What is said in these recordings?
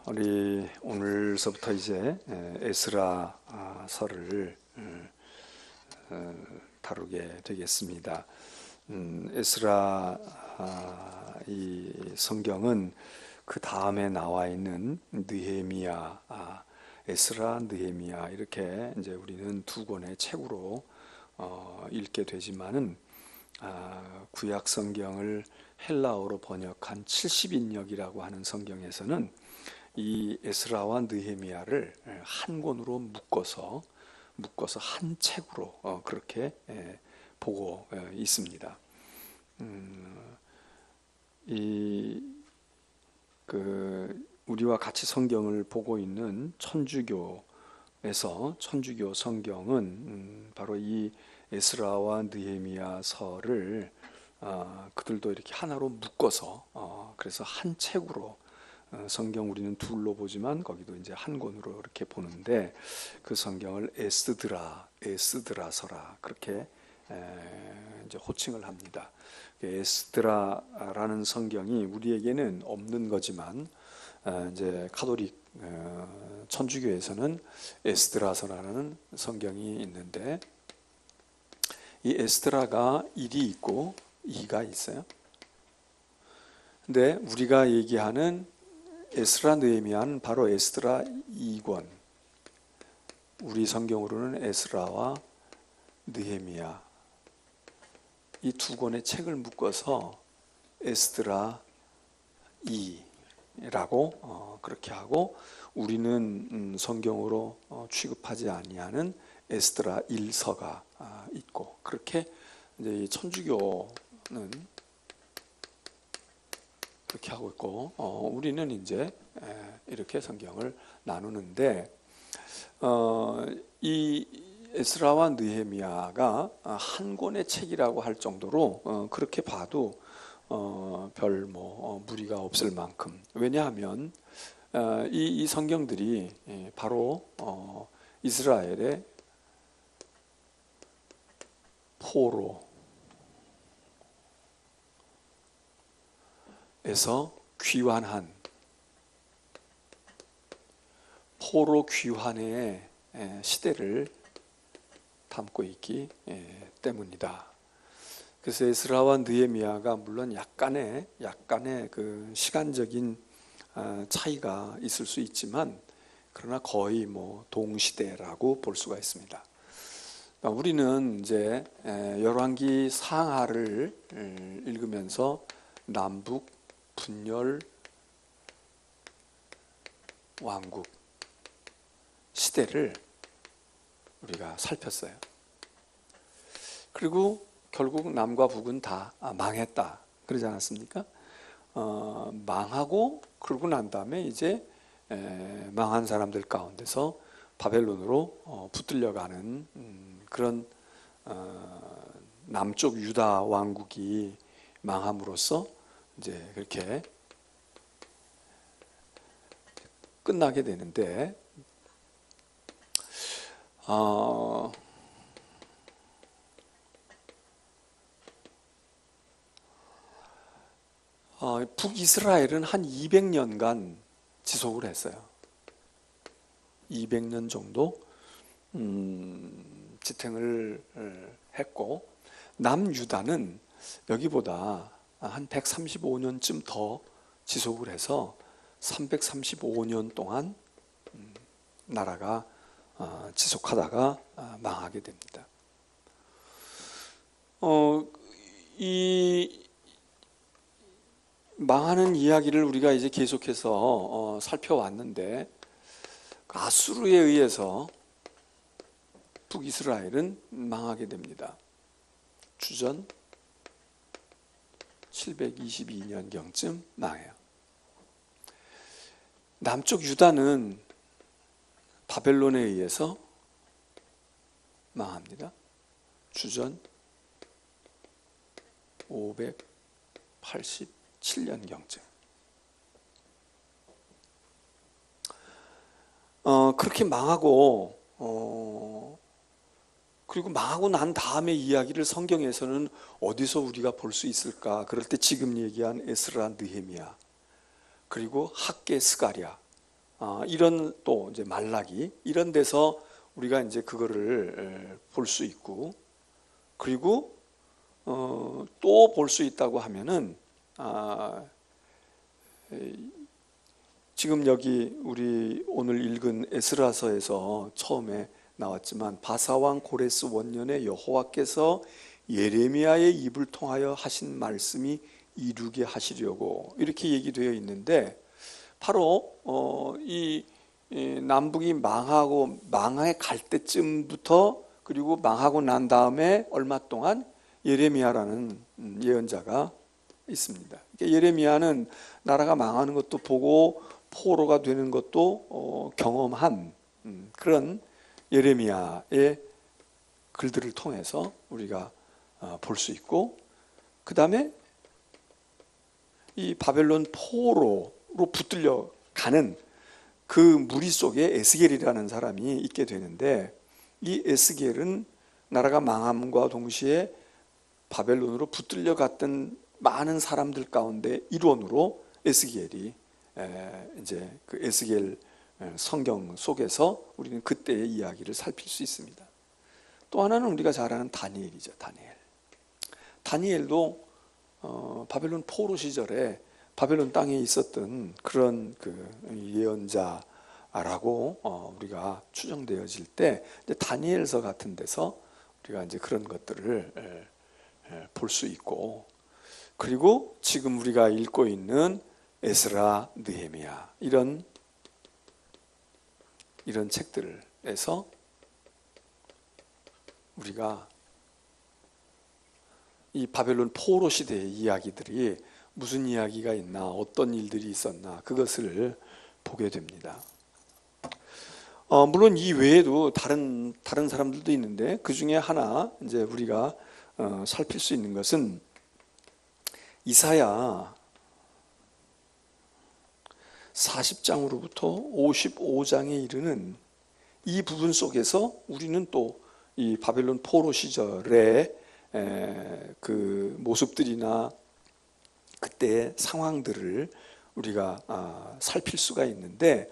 우리 오늘서부터 이제 에스라서를 다루게 되겠습니다. 에스라 이 성경은 그 다음에 나와 있는 느헤미야, 에스라, 느헤미야 이렇게 이제 우리는 두 권의 책으로 읽게 되지만은 구약 성경을 헬라어로 번역한 70인역이라고 하는 성경에서는 이 에스라와 느헤미야를 한 권으로 묶어서 한 책으로 그렇게 보고 있습니다. 우리와 같이 성경을 보고 있는 천주교 성경은 바로 이 에스라와 느헤미야서를 그들도 이렇게 하나로 묶어서 그래서 한 책으로 성경 우리는 둘로 보지만 거기도 이제 한 권으로 이렇게 보는데 그 성경을 에스드라서라 그렇게 이제 호칭을 합니다. 에스드라라는 성경이 우리에게는 없는 거지만 이제 카톨릭 천주교에서는 에스드라서라는 성경이 있는데 이 에스드라가 1이 있고 2가 있어요. 근데 우리가 얘기하는 에스라 느헤미야는 바로 에스드라 2권, 우리 성경으로는 에스라와 느헤미야 이 두 권의 책을 묶어서 에스드라 2라고 그렇게 하고 우리는 성경으로 취급하지 아니하는 에스드라 1서가 있고 그렇게 이제 이 천주교는 그렇게 하고 있고 우리는 이제 이렇게 성경을 나누는데 이 에스라와 느헤미야가 한 권의 책이라고 할 정도로 그렇게 봐도 별 무리가 없을 만큼 왜냐하면 이 성경들이 바로 이스라엘의 포로에서 귀환한 포로 귀환의 시대를 담고 있기 때문이다. 그래서 에스라와 느헤미야가 물론 약간의 그 시간적인 차이가 있을 수 있지만 그러나 거의 동시대라고 볼 수가 있습니다. 우리는 이제 열왕기 상하를 읽으면서 남북 분열 왕국 시대를 우리가 살폈어요. 그리고 결국 남과 북은 다 망했다 그러지 않았습니까? 망하고 그러고 난 다음에 이제 망한 사람들 가운데서 바벨론으로 붙들려가는 그런 남쪽 유다 왕국이 망함으로써 이제 그렇게 끝나게 되는데 북이스라엘은 한 200년간 지속을 했어요. 200년 정도 지탱을 했고 남유다는 여기보다 한 135년쯤 더 지속을 해서 335년 동안 나라가 지속하다가 망하게 됩니다. 이 망하는 이야기를 우리가 이제 계속해서 살펴왔는데 아수르에 의해서 북이스라엘은 망하게 됩니다. 주전 722년경쯤 망해요. 남쪽 유다는 바벨론에 의해서 망합니다. 주전 587년경쯤. 그렇게 망하고 그리고 망하고 난 다음의 이야기를 성경에서는 어디서 우리가 볼 수 있을까? 그럴 때 지금 얘기한 에스라, 느헤미야 그리고 학개, 스가랴 이런 또 이제 말라기 이런 데서 우리가 이제 그거를 볼 수 있고, 그리고 또 볼 수 있다고 하면은 지금 여기 우리 오늘 읽은 에스라서에서 처음에 나왔지만 바사왕 고레스 원년에 여호와께서 예레미야의 입을 통하여 하신 말씀이 이루게 하시려고 이렇게 얘기되어 있는데, 바로 이 남북이 망해 갈 때쯤부터, 그리고 망하고 난 다음에 얼마 동안 예레미야라는 예언자가 있습니다. 예레미야는 나라가 망하는 것도 보고 포로가 되는 것도 경험한 그런 예레미야의 글들을 통해서 우리가 볼 수 있고, 그 다음에 이 바벨론 포로로 붙들려 가는 그 무리 속에 에스겔이라는 사람이 있게 되는데, 이 에스겔은 나라가 망함과 동시에 바벨론으로 붙들려 갔던 많은 사람들 가운데 일원으로 에스겔이 이제 그 에스겔 성경 속에서 우리는 그때의 이야기를 살필 수 있습니다. 또 하나는 우리가 잘 아는 다니엘이죠. 다니엘도 바벨론 포로 시절에 바벨론 땅에 있었던 그런 그 예언자라고 우리가 추정되어질 때, 이제 다니엘서 같은 데서 우리가 이제 그런 것들을 볼 수 있고, 그리고 지금 우리가 읽고 있는 에스라, 느헤미야 이런 책들에서 우리가 이 바벨론 포로 시대의 이야기들이 무슨 이야기가 있나, 어떤 일들이 있었나, 그것을 보게 됩니다. 물론 이 외에도 다른 사람들도 있는데, 그 중에 하나 이제 우리가 살필 수 있는 것은 이사야 40장으로부터 55장에 이르는 이 부분 속에서 우리는 또 이 바벨론 포로 시절의 그 모습들이나 그때의 상황들을 우리가 살필 수가 있는데,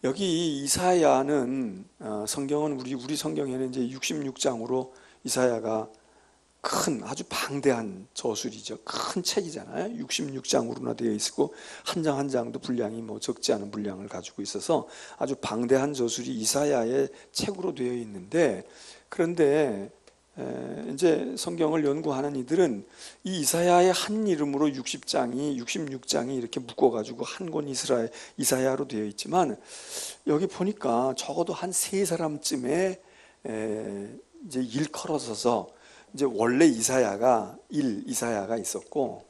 여기 이사야는 성경은 우리 성경에는 이제 66장으로 이사야가 큰 아주 방대한 저술이죠. 큰 책이잖아요. 66장으로나 되어 있고 한 장 한 장도 분량이 뭐 적지 않은 분량을 가지고 있어서 아주 방대한 저술이 이사야의 책으로 되어 있는데, 그런데 이제 성경을 연구하는 이들은 이 이사야의 한 이름으로 66장이 이렇게 묶어가지고 한 권 이사야로 되어 있지만, 여기 보니까 적어도 한 세 사람쯤에 이제 일컬어서서 이제 원래 이사야가 있었고,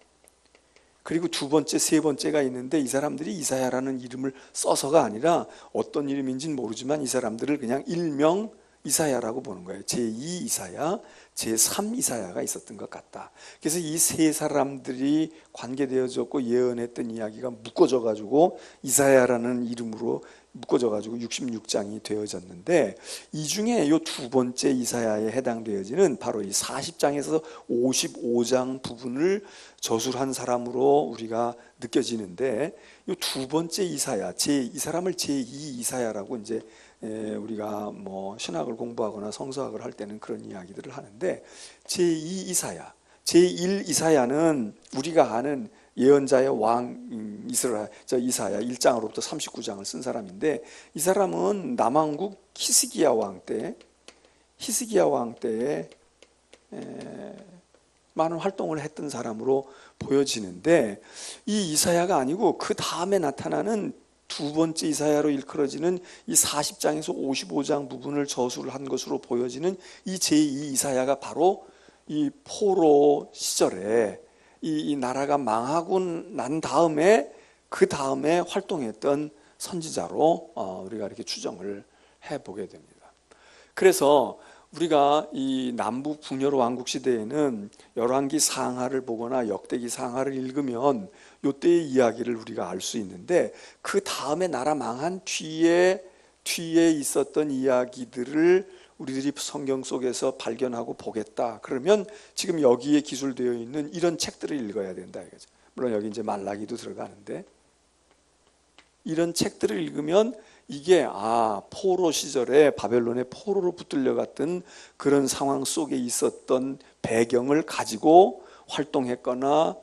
그리고 두 번째, 세 번째가 있는데, 이 사람들이 이사야라는 이름을 써서가 아니라 어떤 이름인지는 모르지만 이 사람들을 그냥 일명 이사야라고 보는 거예요. 제2 이사야, 제3 이사야가 있었던 것 같다. 그래서 이 세 사람들이 관계되어졌고 예언했던 이야기가 묶어져 가지고 이사야라는 이름으로 묶어져 가지고 66장이 되어졌는데, 이 중에 이 두 번째 이사야에 해당되어지는 바로 이 40장에서 55장 부분을 저술한 사람으로 우리가 느껴지는데, 이 두 번째 이사야, 이 사람을 제2 이사야라고 이제 우리가 뭐 신학을 공부하거나 성서학을 할 때는 그런 이야기들을 하는데, 제2 이사야, 제1 이사야는 우리가 아는 예언자의 왕 이사야 1장으로부터 39장을 쓴 사람인데, 이 사람은 남왕국 히스기야 왕 때에 많은 활동을 했던 사람으로 보여지는데, 이 이사야가 아니고 그 다음에 나타나는 두 번째 이사야로 일컬어지는 이 40장에서 55장 부분을 저술을 한 것으로 보여지는 이 제2 이사야가 바로 이 포로 시절에 이 나라가 망하고 난 다음에 그 다음에 활동했던 선지자로 우리가 이렇게 추정을 해보게 됩니다. 그래서 우리가 이 남북 북여로 왕국 시대에는 열왕기 상하를 보거나 역대기 상하를 읽으면 이때의 이야기를 우리가 알 수 있는데, 그 다음에 나라 망한 뒤에 있었던 이야기들을 우리들이 성경 속에서 발견하고 보겠다. 그러면 지금 여기에 기술되어 있는 이런 책들을 읽어야 된다 이거죠. 물론 여기 이제 말라기도 들어가는데, 이런 책들을 읽으면 이게 포로 시절에 바벨론의 포로로 붙들려 갔던 그런 상황 속에 있었던 배경을 가지고 활동했거나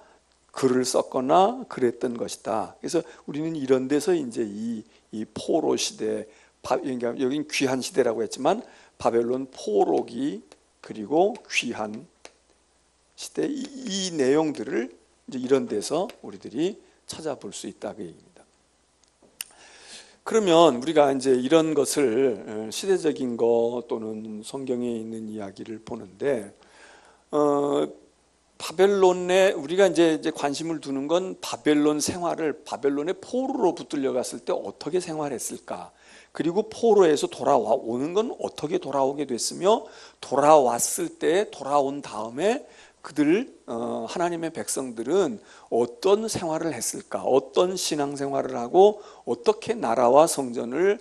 글을 썼거나 그랬던 것이다. 그래서 우리는 이런 데서 이제 이 포로 시대, 그러니까 여긴 귀한 시대라고 했지만 바벨론 포로기 그리고 귀한 시대, 이 내용들을 이제 이런 데서 우리들이 찾아볼 수 있다 그 얘기입니다. 그러면 우리가 이제 이런 것을 시대적인 거 또는 성경에 있는 이야기를 보는데 바벨론에 우리가 이제 관심을 두는 건 바벨론 생활을 바벨론의 포로로 붙들려 갔을 때 어떻게 생활했을까? 그리고 포로에서 돌아오는 건 어떻게 돌아오게 됐으며 돌아왔을 때 돌아온 다음에 그들 하나님의 백성들은 어떤 생활을 했을까? 어떤 신앙생활을 하고 어떻게 나라와 성전을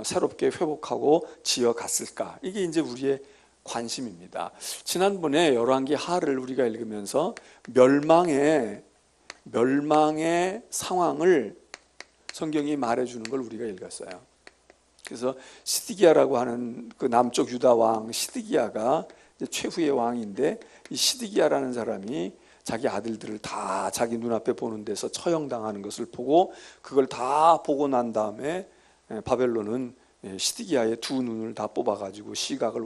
새롭게 회복하고 지어갔을까? 이게 이제 우리의 관심입니다. 지난번에 열왕기 하를 우리가 읽으면서 멸망의 상황을 성경이 말해주는 걸 우리가 읽었어요. 그래서 시드기야라고 하는 그 남쪽 유다 왕 시드기야가 최후의 왕인데, 이 시드기야라는 사람이 자기 아들들을 다 자기 눈앞에 보는 데서 처형당하는 것을 보고 그걸 다 보고 난 다음에 바벨론은 시드기야의 두 눈을 다 뽑아가지고 시력을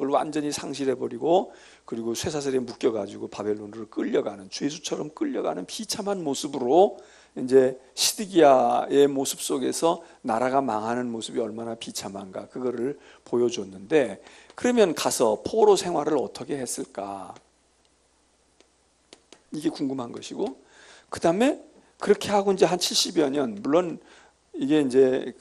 완전히 상실해버리고 그리고 쇠사슬에 묶여가지고 바벨론으로 끌려가는, 죄수처럼 끌려가는 비참한 모습으로 이제 시드기야의 모습 속에서 나라가 망하는 모습이 얼마나 비참한가 그거를 보여줬는데, 그러면 가서 포로 생활을 어떻게 했을까? 이게 궁금한 것이고, 그 다음에 그렇게 하고 이제 한 70여 년, 물론 이게 이제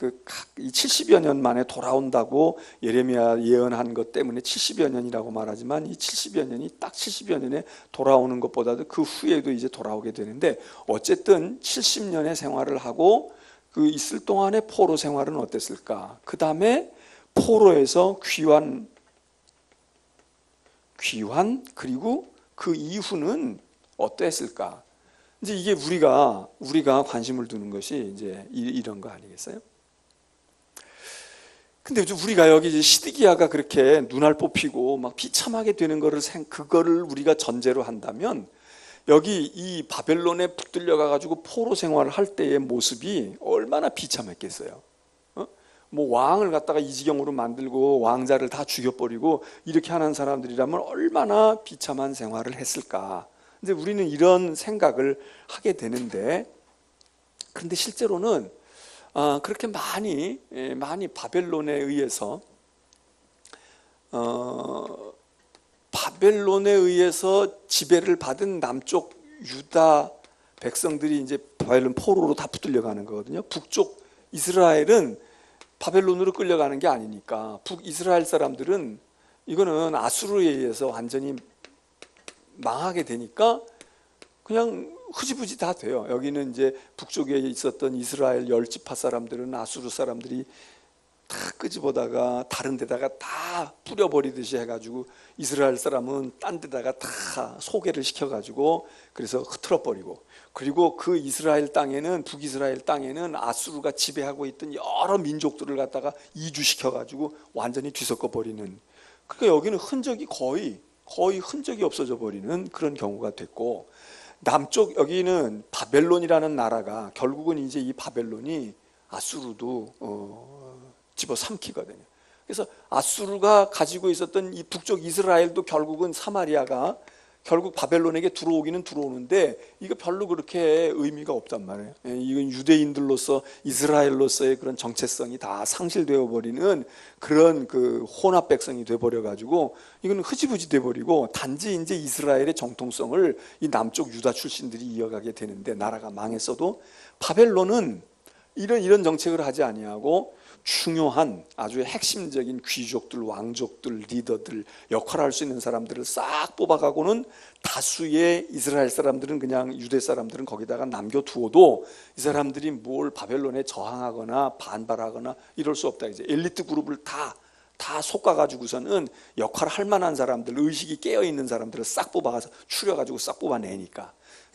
이 70여 년 만에 돌아온다고 예레미야 예언한 것 때문에 70여 년이라고 말하지만 이 70여 년이 딱 70여 년에 돌아오는 것보다도 그 후에도 이제 돌아오게 되는데, 어쨌든 70년의 생활을 하고 그 있을 동안의 포로 생활은 어땠을까? 그 다음에 포로에서 귀환 그리고 그 이후는 어땠을까? 이제 이게 우리가 관심을 두는 것이 이제 이런 거 아니겠어요? 근데 우리가 여기 이제 시드기야가 그렇게 눈알 뽑히고 막 비참하게 되는 그거를 우리가 전제로 한다면, 여기 이 바벨론에 붙들려 가지고 포로 생활을 할 때의 모습이 얼마나 비참했겠어요. 뭐 왕을 갖다가 이 지경으로 만들고 왕자를 다 죽여버리고 이렇게 하는 사람들이라면 얼마나 비참한 생활을 했을까. 근데 우리는 이런 생각을 하게 되는데, 그런데 실제로는 그렇게 많이 바벨론에 의해서 지배를 받은 남쪽 유다 백성들이 이제 바벨론 포로로 다 붙들려가는 거거든요. 북쪽 이스라엘은 바벨론으로 끌려가는 게 아니니까 북이스라엘 사람들은 이거는 아수르에 의해서 완전히 망하게 되니까 그냥 흐지부지 다 돼요. 여기는 이제 북쪽에 있었던 이스라엘 열지파 사람들은 아수르 사람들이 다 끄집어다가 다른 데다가 다 뿌려버리듯이 해가지고 이스라엘 사람은 딴 데다가 다 소개를 시켜가지고 그래서 흐트러버리고, 그리고 그 이스라엘 땅에는, 북이스라엘 땅에는 아수르가 지배하고 있던 여러 민족들을 갖다가 이주시켜가지고 완전히 뒤섞어 버리는, 그러니까 여기는 흔적이 거의 흔적이 없어져 버리는 그런 경우가 됐고, 남쪽 여기는 바벨론이라는 나라가 결국은 이제 이 바벨론이 아수르도 집어삼키거든요. 그래서 아수르가 가지고 있었던 이 북쪽 이스라엘도 결국은 사마리아가 결국 바벨론에게 들어오기는 들어오는데 이거 별로 그렇게 의미가 없단 말이에요. 이건 유대인들로서 이스라엘로서의 그런 정체성이 다 상실되어 버리는 그런 그 혼합 백성이 돼 버려 가지고 이건 흐지부지 돼 버리고, 단지 이제 이스라엘의 정통성을 이 남쪽 유다 출신들이 이어가게 되는데, 나라가 망했어도 바벨론은 이런 정책을 하지 아니하고 중요한 아주 핵심적인 귀족들, 왕족들, 리더들, 역할을 할 수 있는 사람들을 싹 뽑아가고는 다수의 이스라엘 사람들은, 그냥 유대 사람들은 거기다가 남겨두어도 이 사람들이 뭘 바벨론에 저항하거나 반발하거나 이럴 수 없다. 이제 엘리트 그룹을 다 솎아가지고서는 역할을 할 만한 사람들, 의식이 깨어있는 사람들을 싹 뽑아가서 추려가지고 싹 뽑아내니까.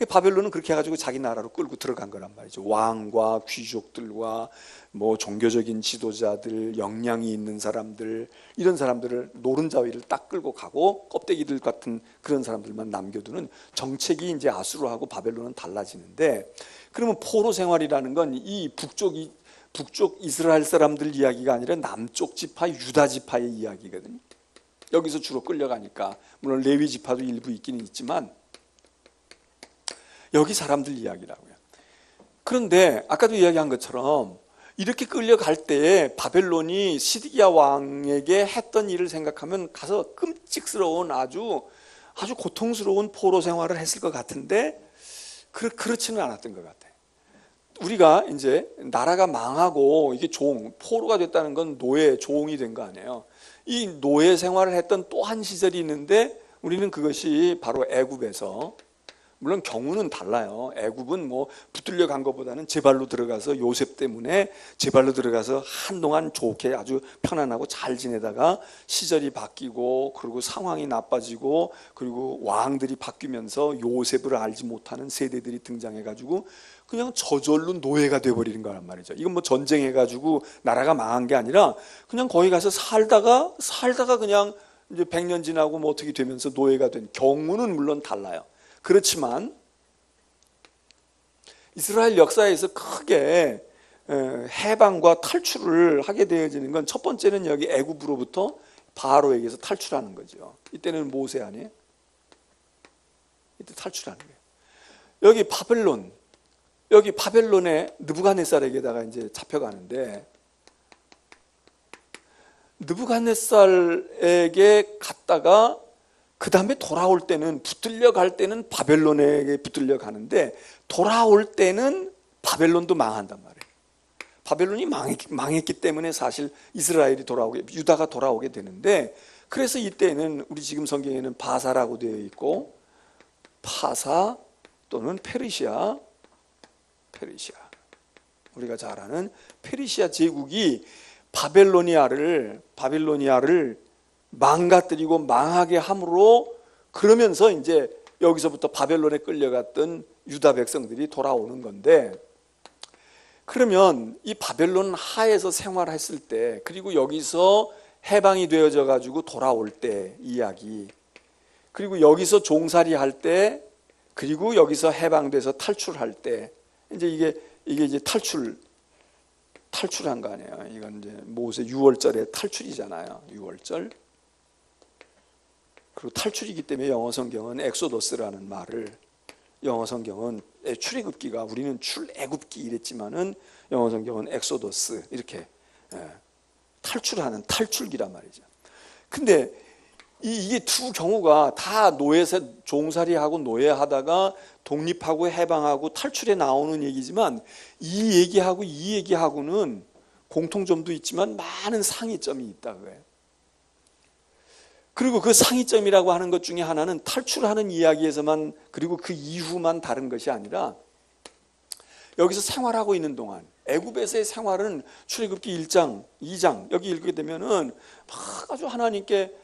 바벨론은 그렇게 해가지고 자기 나라로 끌고 들어간 거란 말이죠. 왕과 귀족들과 뭐 종교적인 지도자들, 역량이 있는 사람들, 이런 사람들을 노른자위를 딱 끌고 가고 껍데기들 같은 그런 사람들만 남겨두는 정책이 이제 아수르하고 바벨론은 달라지는데, 그러면 포로 생활이라는 건 이 북쪽 이스라엘 사람들 이야기가 아니라 남쪽 지파 유다 지파의 이야기거든요. 여기서 주로 끌려가니까 물론 레위 지파도 일부 있기는 있지만 여기 사람들 이야기라고요. 그런데 아까도 이야기한 것처럼 이렇게 끌려갈 때에 바벨론이 시드기야 왕에게 했던 일을 생각하면 가서 끔찍스러운 아주 고통스러운 포로 생활을 했을 것 같은데 그렇지는 않았던 것 같아요. 우리가 이제 나라가 망하고 이게 포로가 됐다는 건 노예, 종이 된 거 아니에요. 이 노예 생활을 했던 또 한 시절이 있는데 우리는 그것이 바로 애굽에서, 물론 경우는 달라요. 애굽은 뭐 붙들려 간 것보다는 제 발로 들어가서 요셉 때문에 제 발로 들어가서 한동안 좋게 아주 편안하고 잘 지내다가 시절이 바뀌고 그리고 상황이 나빠지고 그리고 왕들이 바뀌면서 요셉을 알지 못하는 세대들이 등장해가지고 그냥 저절로 노예가 돼버리는 거란 말이죠. 이건 뭐 전쟁해가지고 나라가 망한 게 아니라 그냥 거기 가서 살다가 그냥 이제 100년 지나고 뭐 어떻게 되면서 노예가 된 경우는 물론 달라요. 그렇지만 이스라엘 역사에서 크게 해방과 탈출을 하게 되어지는 건 첫 번째는 여기 애굽으로부터 바로에게서 탈출하는 거죠. 이때는 모세 아니에요? 이때 탈출하는 거예요. 여기 바벨론의 느부갓네살에게다가 이제 잡혀가는데, 느부갓네살에게 갔다가 그 다음에 돌아올 때는 붙들려 갈 때는 바벨론에게 붙들려 가는데 돌아올 때는 바벨론도 망한단 말이에요. 바벨론이 망했기 때문에 사실 이스라엘이 유다가 돌아오게 되는데, 그래서 이때는 우리 지금 성경에는 바사라고 되어 있고 파사 또는 페르시아, 우리가 잘 아는 페르시아 제국이 바벨로니아를 망가뜨리고 망하게 함으로, 그러면서 이제 여기서부터 바벨론에 끌려갔던 유다 백성들이 돌아오는 건데, 그러면 이 바벨론 하에서 생활했을 때 그리고 여기서 해방이 되어져 가지고 돌아올 때 이야기, 그리고 여기서 종살이 할 때, 그리고 여기서 해방돼서 탈출할 때, 이제 이게 이제 탈출한 거 아니에요. 이건 이제 모세 6월절의 탈출이잖아요. 6월절. 그리고 탈출이기 때문에 영어 성경은 엑소더스라는 말을, 영어 성경은 출애굽기가 우리는 출애굽기 이랬지만은 영어 성경은 엑소더스 이렇게 탈출하는 탈출기란 말이죠. 근데 이게 두 경우가 다 종살이하고 노예하다가 독립하고 해방하고 탈출에 나오는 얘기지만 이 얘기하고는 공통점도 있지만 많은 상이점이 있다고요. 그리고 그 상이점이라고 하는 것 중에 하나는 탈출하는 이야기에서만, 그리고 그 이후만 다른 것이 아니라 여기서 생활하고 있는 동안 애굽에서의 생활은 출애굽기 1장, 2장 여기 읽게 되면은 막 아주 하나님께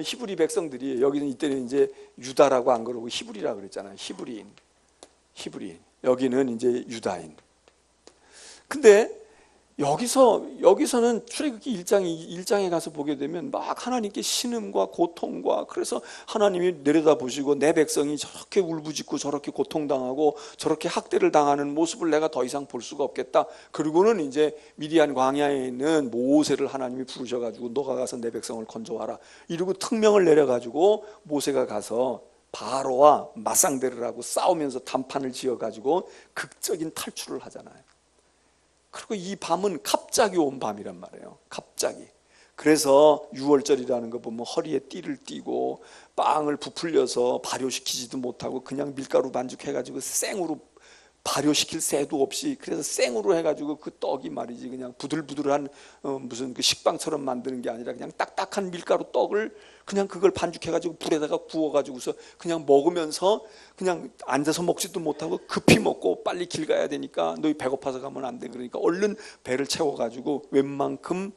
히브리 백성들이, 여기는 이때는 이제 유다라고 안 그러고 히브리라고 그랬잖아요. 히브리인. 여기는 이제 유다인. 근데 여기서는 출애굽기 1장에 가서 보게 되면 막 하나님께 신음과 고통과, 그래서 하나님이 내려다보시고 내 백성이 저렇게 울부짖고 저렇게 고통당하고 저렇게 학대를 당하는 모습을 내가 더 이상 볼 수가 없겠다. 그리고는 이제 미디안 광야에 있는 모세를 하나님이 부르셔가지고 너가 가서 내 백성을 건져와라 이러고 특명을 내려가지고 모세가 가서 바로와 맞상대를 하고 싸우면서 단판을 지어가지고 극적인 탈출을 하잖아요. 그리고 이 밤은 갑자기 온 밤이란 말이에요. 갑자기. 그래서 6월절이라는 거 보면 허리에 띠를 띠고 빵을 부풀려서 발효시키지도 못하고 그냥 밀가루 반죽해가지고 생으로, 발효시킬 새도 없이, 그래서 생으로 해가지고 그 떡이 말이지 그냥 부들부들한 무슨 그 식빵처럼 만드는 게 아니라 그냥 딱딱한 밀가루 떡을 그냥 그걸 반죽해가지고 불에다가 구워가지고서 그냥 먹으면서 그냥 앉아서 먹지도 못하고 급히 먹고 빨리 길 가야 되니까 너희 배고파서 가면 안 돼. 그러니까 얼른 배를 채워가지고 웬만큼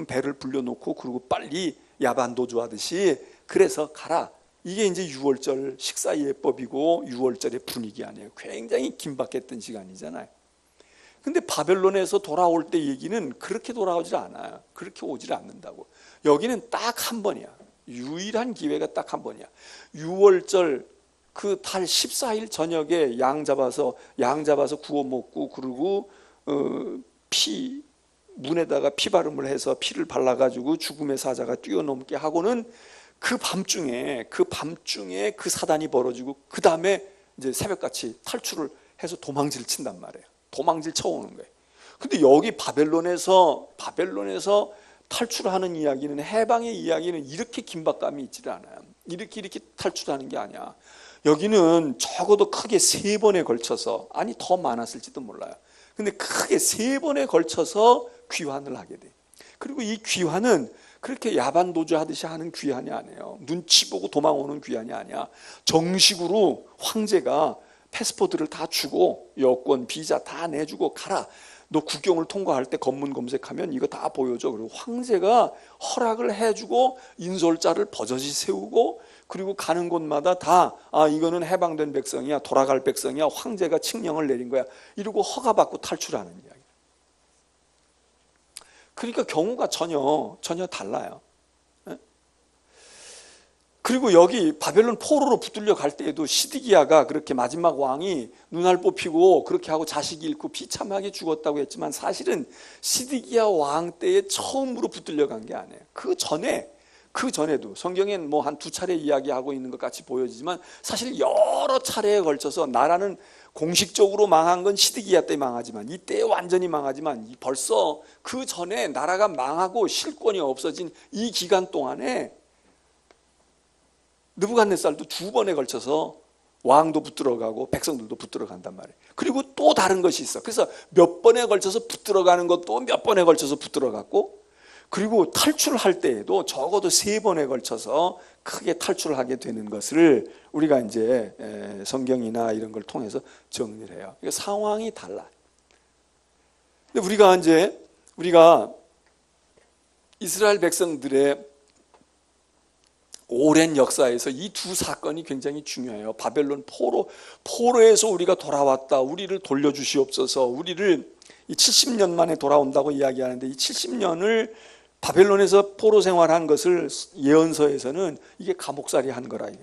배를 불려놓고 그리고 빨리 야반도주 하듯이 그래서 가라. 이게 이제 유월절 식사 예법이고 유월절의 분위기 아니에요. 굉장히 긴박했던 시간이잖아요. 근데 바벨론에서 돌아올 때 얘기는 그렇게 돌아오질 않아요. 그렇게 오질 않는다고. 여기는 딱 한 번이야. 유일한 기회가 딱 한 번이야. 유월절 그 달 14일 저녁에 양 잡아서 구워 먹고, 그리고 문에다가 피 발음을 해서 피를 발라가지고 죽음의 사자가 뛰어넘게 하고는 그 밤중에 그 사단이 벌어지고, 그 다음에 이제 새벽같이 탈출을 해서 도망질 친단 말이에요. 도망질 쳐오는 거예요. 근데 여기 바벨론에서 탈출하는 이야기는, 해방의 이야기는 이렇게 긴박감이 있지 않아요. 이렇게 탈출하는 게 아니야. 여기는 적어도 크게 3번에 걸쳐서, 아니 더 많았을지도 몰라요. 근데 크게 3번에 걸쳐서 귀환을 하게 돼. 그리고 이 귀환은 그렇게 야반도주 하듯이 하는 귀환이 아니에요. 눈치 보고 도망오는 귀환이 아니야. 정식으로 황제가 패스포트를 다 주고, 여권, 비자 다 내주고, 가라. 너 국경을 통과할 때 검문 검색하면 이거 다 보여줘. 그리고 황제가 허락을 해주고 인솔자를 버젓이 세우고, 그리고 가는 곳마다 다 이거는 해방된 백성이야, 돌아갈 백성이야, 황제가 칙령을 내린 거야, 이러고 허가받고 탈출하는 이야기. 그러니까 경우가 전혀 달라요. 그리고 여기 바벨론 포로로 붙들려 갈 때에도 시드기야가 그렇게 마지막 왕이 눈알 뽑히고 그렇게 하고 자식 잃고 비참하게 죽었다고 했지만, 사실은 시드기야 왕 때에 처음으로 붙들려 간 게 아니에요. 그 전에도 성경엔 뭐 한 2차례 이야기하고 있는 것 같이 보여지지만, 사실 여러 차례에 걸쳐서 나라는 공식적으로 망한 건 시드기야 때 망하지만, 이때 완전히 망하지만, 벌써 그 전에 나라가 망하고 실권이 없어진 이 기간 동안에 느부갓네살도 2번에 걸쳐서 왕도 붙들어가고 백성들도 붙들어간단 말이에요. 그리고 또 다른 것이 있어. 그래서 몇 번에 걸쳐서 붙들어가는 것도 몇 번에 걸쳐서 붙들어갔고, 그리고 탈출할 때에도 적어도 3번에 걸쳐서 크게 탈출을 하게 되는 것을 우리가 이제 성경이나 이런 걸 통해서 정리를 해요. 상황이 달라. 근데 우리가 이스라엘 백성들의 오랜 역사에서 이 2 사건이 굉장히 중요해요. 바벨론 포로에서 우리가 돌아왔다, 우리를 돌려주시옵소서. 우리를 이 70년 만에 돌아온다고 이야기하는데, 이 70년을 바벨론에서 포로 생활한 것을 예언서에서는 이게 감옥살이 한 거라, 이게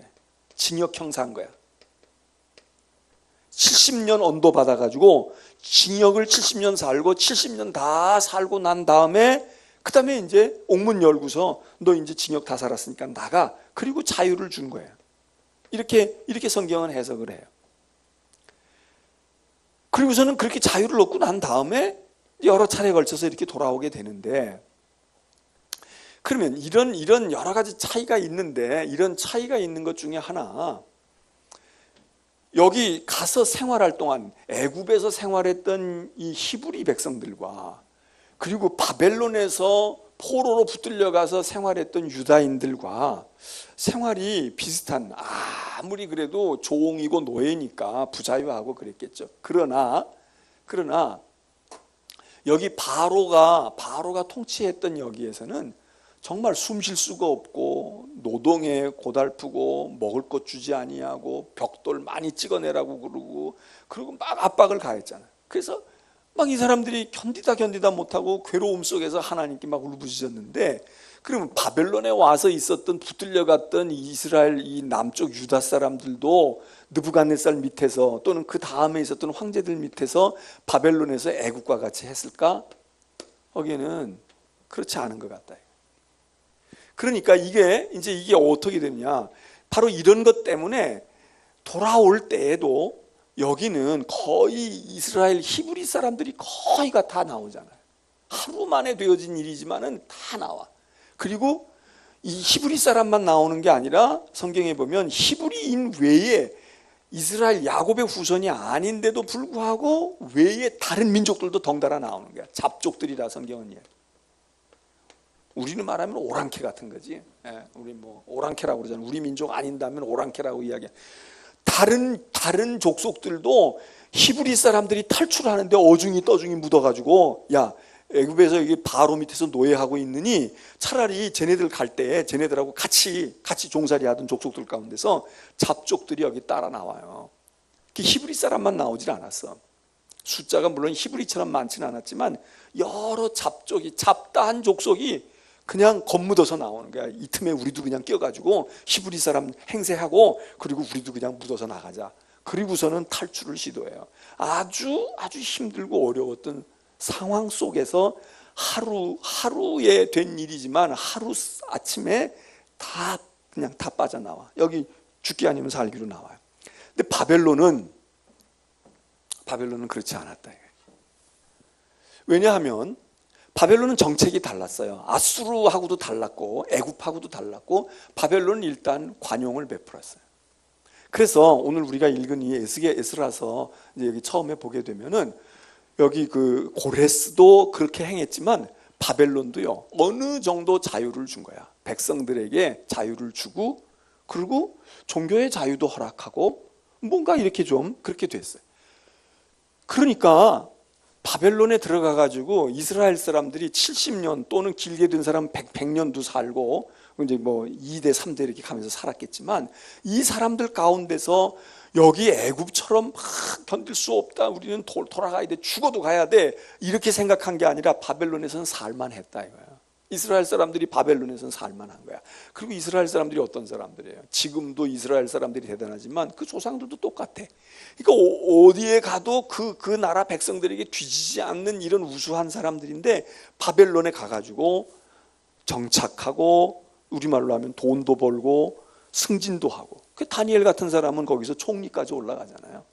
징역 형사한 거야. 70년 언도 받아가지고 징역을 70년 살고, 70년 다 살고 난 다음에, 그 다음에 이제 옥문 열고서 너 이제 징역 다 살았으니까 나가. 그리고 자유를 준 거예요. 이렇게 성경은 해석을 해요. 그리고서는 그렇게 자유를 얻고 난 다음에 여러 차례에 걸쳐서 이렇게 돌아오게 되는데, 그러면 이런 여러 가지 차이가 있는데, 이런 차이가 있는 것 중에 하나, 여기 가서 생활할 동안 애굽에서 생활했던 이 히브리 백성들과, 그리고 바벨론에서 포로로 붙들려 가서 생활했던 유다인들과 생활이 비슷한, 아무리 그래도 종이고 노예니까 부자유하고 그랬겠죠. 그러나 여기 바로가 통치했던 여기에서는 정말 숨 쉴 수가 없고, 노동에 고달프고, 먹을 것 주지 아니하고, 벽돌 많이 찍어내라고 그러고 막 압박을 가했잖아요. 그래서 막 이 사람들이 견디다 못하고 괴로움 속에서 하나님께 막 울부짖었는데, 그러면 바벨론에 와서 있었던 붙들려갔던 이스라엘 이 남쪽 유다 사람들도 느부갓네살 밑에서, 또는 그 다음에 있었던 황제들 밑에서 바벨론에서 애국과 같이 했을까? 거기에는 그렇지 않은 것 같다. 그러니까 이게 어떻게 되느냐, 바로 이런 것 때문에 돌아올 때에도 여기는 거의 이스라엘 히브리 사람들이 거의가 다 나오잖아요. 하루 만에 되어진 일이지만은 다 나와. 그리고 이 히브리 사람만 나오는 게 아니라, 성경에 보면 히브리인 외에 이스라엘 야곱의 후손이 아닌데도 불구하고 외에 다른 민족들도 덩달아 나오는 거야. 잡족들이라 성경은 이야기. 우리는 말하면 오랑캐 같은 거지. 우리 뭐 오랑캐라고 그러잖아요. 우리 민족 아닌다면 오랑캐라고 이야기해. 다른 족속들도 히브리 사람들이 탈출하는데 어중이 떠중이 묻어가지고, 야, 애굽에서 이게 바로 밑에서 노예하고 있느니 차라리 쟤네들 갈 때 쟤네들하고 같이 종살이하던 족속들 가운데서 잡족들이 여기 따라 나와요. 히브리 사람만 나오질 않았어. 숫자가 물론 히브리처럼 많지는 않았지만 여러 잡족이, 잡다한 족속이 그냥 겉묻어서 나오는 거야. 이 틈에 우리도 그냥 껴가지고 히브리 사람 행세하고, 그리고 우리도 그냥 묻어서 나가자. 그리고서는 탈출을 시도해요. 아주 힘들고 어려웠던 상황 속에서 하루에 된 일이지만 하루 아침에 그냥 다 빠져나와. 여기 죽기 아니면 살기로 나와요. 근데 바벨론은 그렇지 않았다. 왜냐하면 바벨론은 정책이 달랐어요. 아수르하고도 달랐고 애굽하고도 달랐고, 바벨론은 일단 관용을 베풀었어요. 그래서 오늘 우리가 읽은 이 에스라서 이제 여기 처음에 보게 되면은 여기 그 고레스도 그렇게 행했지만 바벨론도요 어느 정도 자유를 준 거야. 백성들에게 자유를 주고, 그리고 종교의 자유도 허락하고, 뭔가 이렇게 좀 그렇게 됐어요. 그러니까 바벨론에 들어가 가지고 이스라엘 사람들이 70년 또는 길게 된 사람 100년도 살고, 이제 뭐 2대 3대 이렇게 가면서 살았겠지만, 이 사람들 가운데서 여기 애굽처럼 막 견딜 수 없다, 우리는 돌아가야 돼, 죽어도 가야 돼, 이렇게 생각한 게 아니라 바벨론에서는 살만했다 이거야. 이스라엘 사람들이 바벨론에서는 살만한 거야. 그리고 이스라엘 사람들이 어떤 사람들이에요? 지금도 이스라엘 사람들이 대단하지만 그 조상들도 똑같아. 그러니까 어디에 가도 그 나라 백성들에게 뒤지지 않는 이런 우수한 사람들인데, 바벨론에 가가지고 정착하고, 우리말로 하면 돈도 벌고 승진도 하고. 그 다니엘 같은 사람은 거기서 총리까지 올라가잖아요.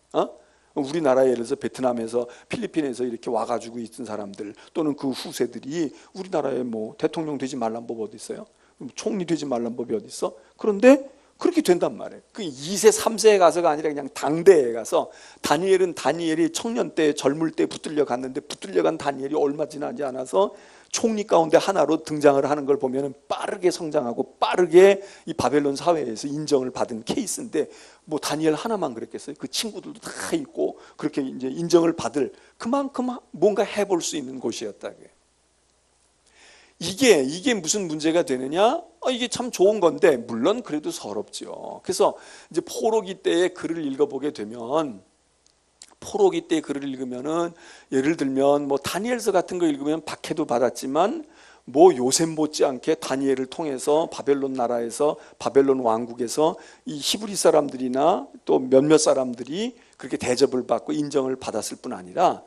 우리나라에 예를 들어서 베트남에서, 필리핀에서 이렇게 와가지고 있던 사람들 또는 그 후세들이 우리나라에 뭐 대통령 되지 말란 법 어디 있어요? 총리 되지 말란 법이 어디 있어? 그런데 그렇게 된단 말이에요. 그 2세 3세에 가서가 아니라 그냥 당대에 가서, 다니엘이 청년 때 젊을 때 붙들려 갔는데, 붙들려 간 다니엘이 얼마 지나지 않아서 총리 가운데 하나로 등장을 하는 걸 보면 빠르게 성장하고 빠르게 이 바벨론 사회에서 인정을 받은 케이스인데, 뭐 다니엘 하나만 그랬겠어요? 그 친구들도 다 있고 그렇게 이제 인정을 받을 그만큼 뭔가 해볼 수 있는 곳이었다. 이게 무슨 문제가 되느냐? 이게 참 좋은 건데, 물론 그래도 서럽죠. 그래서 이제 포로기 때의 글을 읽어보게 되면, 포로기 때 글을 읽으면은, 예를 들면 뭐 다니엘서 같은 거 읽으면 박해도 받았지만, 뭐 요셉 못지않게 다니엘을 통해서 바벨론 나라에서, 바벨론 왕국에서 이 히브리 사람들이나 또 몇몇 사람들이 그렇게 대접을 받고 인정을 받았을 뿐 아니라,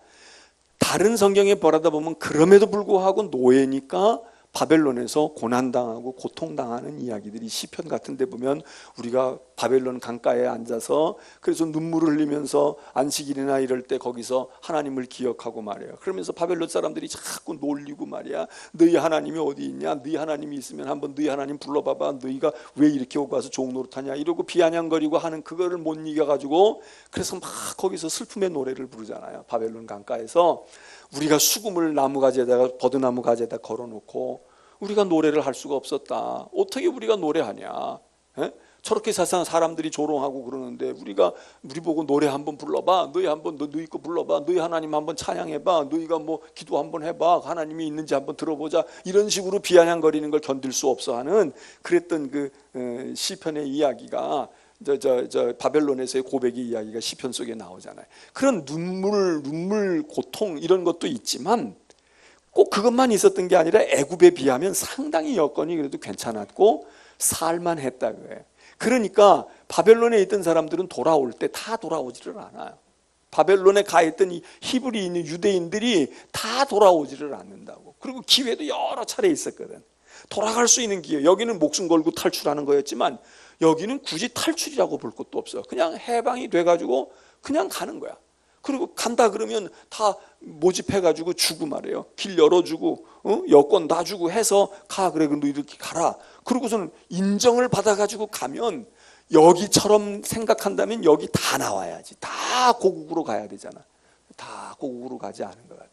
다른 성경에 보라다 보면 그럼에도 불구하고 노예니까 바벨론에서 고난당하고 고통당하는 이야기들이, 시편 같은 데 보면 우리가 바벨론 강가에 앉아서 그래서 눈물을 흘리면서 안식일이나 이럴 때 거기서 하나님을 기억하고 말이에요. 그러면서 바벨론 사람들이 자꾸 놀리고 말이야, 너희 하나님이 어디 있냐, 너희 하나님이 있으면 한번 너희 하나님 불러봐봐, 너희가 왜 이렇게 오고 와서 종노릇하냐, 이러고 비아냥거리고 하는 그거를 못 이겨가지고, 그래서 막 거기서 슬픔의 노래를 부르잖아요. 바벨론 강가에서 우리가 수금을 나무가지에다가, 버드나무 가지에다 걸어놓고 우리가 노래를 할 수가 없었다. 어떻게 우리가 노래하냐? 에? 저렇게 세상 사람들이 조롱하고 그러는데 우리 보고 노래 한번 불러봐, 너희 한번 너희 거 불러봐, 너희 하나님 한번 찬양해봐, 너희가 뭐 기도 한번 해봐, 하나님이 있는지 한번 들어보자, 이런 식으로 비아냥거리는 걸 견딜 수 없어 하는 그랬던 그 시편의 이야기가, 바벨론에서의 고백의 이야기가 시편 속에 나오잖아요. 그런 눈물, 고통 이런 것도 있지만 꼭 그것만 있었던 게 아니라 애굽에 비하면 상당히 여건이 그래도 괜찮았고 살만했다 그래요. 그러니까 바벨론에 있던 사람들은 돌아올 때 다 돌아오지를 않아요. 바벨론에 가 있던 이 히브리인 유대인들이 다 돌아오지를 않는다고. 그리고 기회도 여러 차례 있었거든. 돌아갈 수 있는 기회. 여기는 목숨 걸고 탈출하는 거였지만 여기는 굳이 탈출이라고 볼 것도 없어. 그냥 해방이 돼가지고 그냥 가는 거야. 그리고 간다 그러면 다 모집해가지고 주고 말이에요. 길 열어주고, 여권 다 주고 해서 가. 그래, 너 이렇게 가라. 그러고서는 인정을 받아가지고 가면, 여기처럼 생각한다면 여기 다 나와야지. 다 고국으로 가야 되잖아. 다 고국으로 가지 않은 것 같아.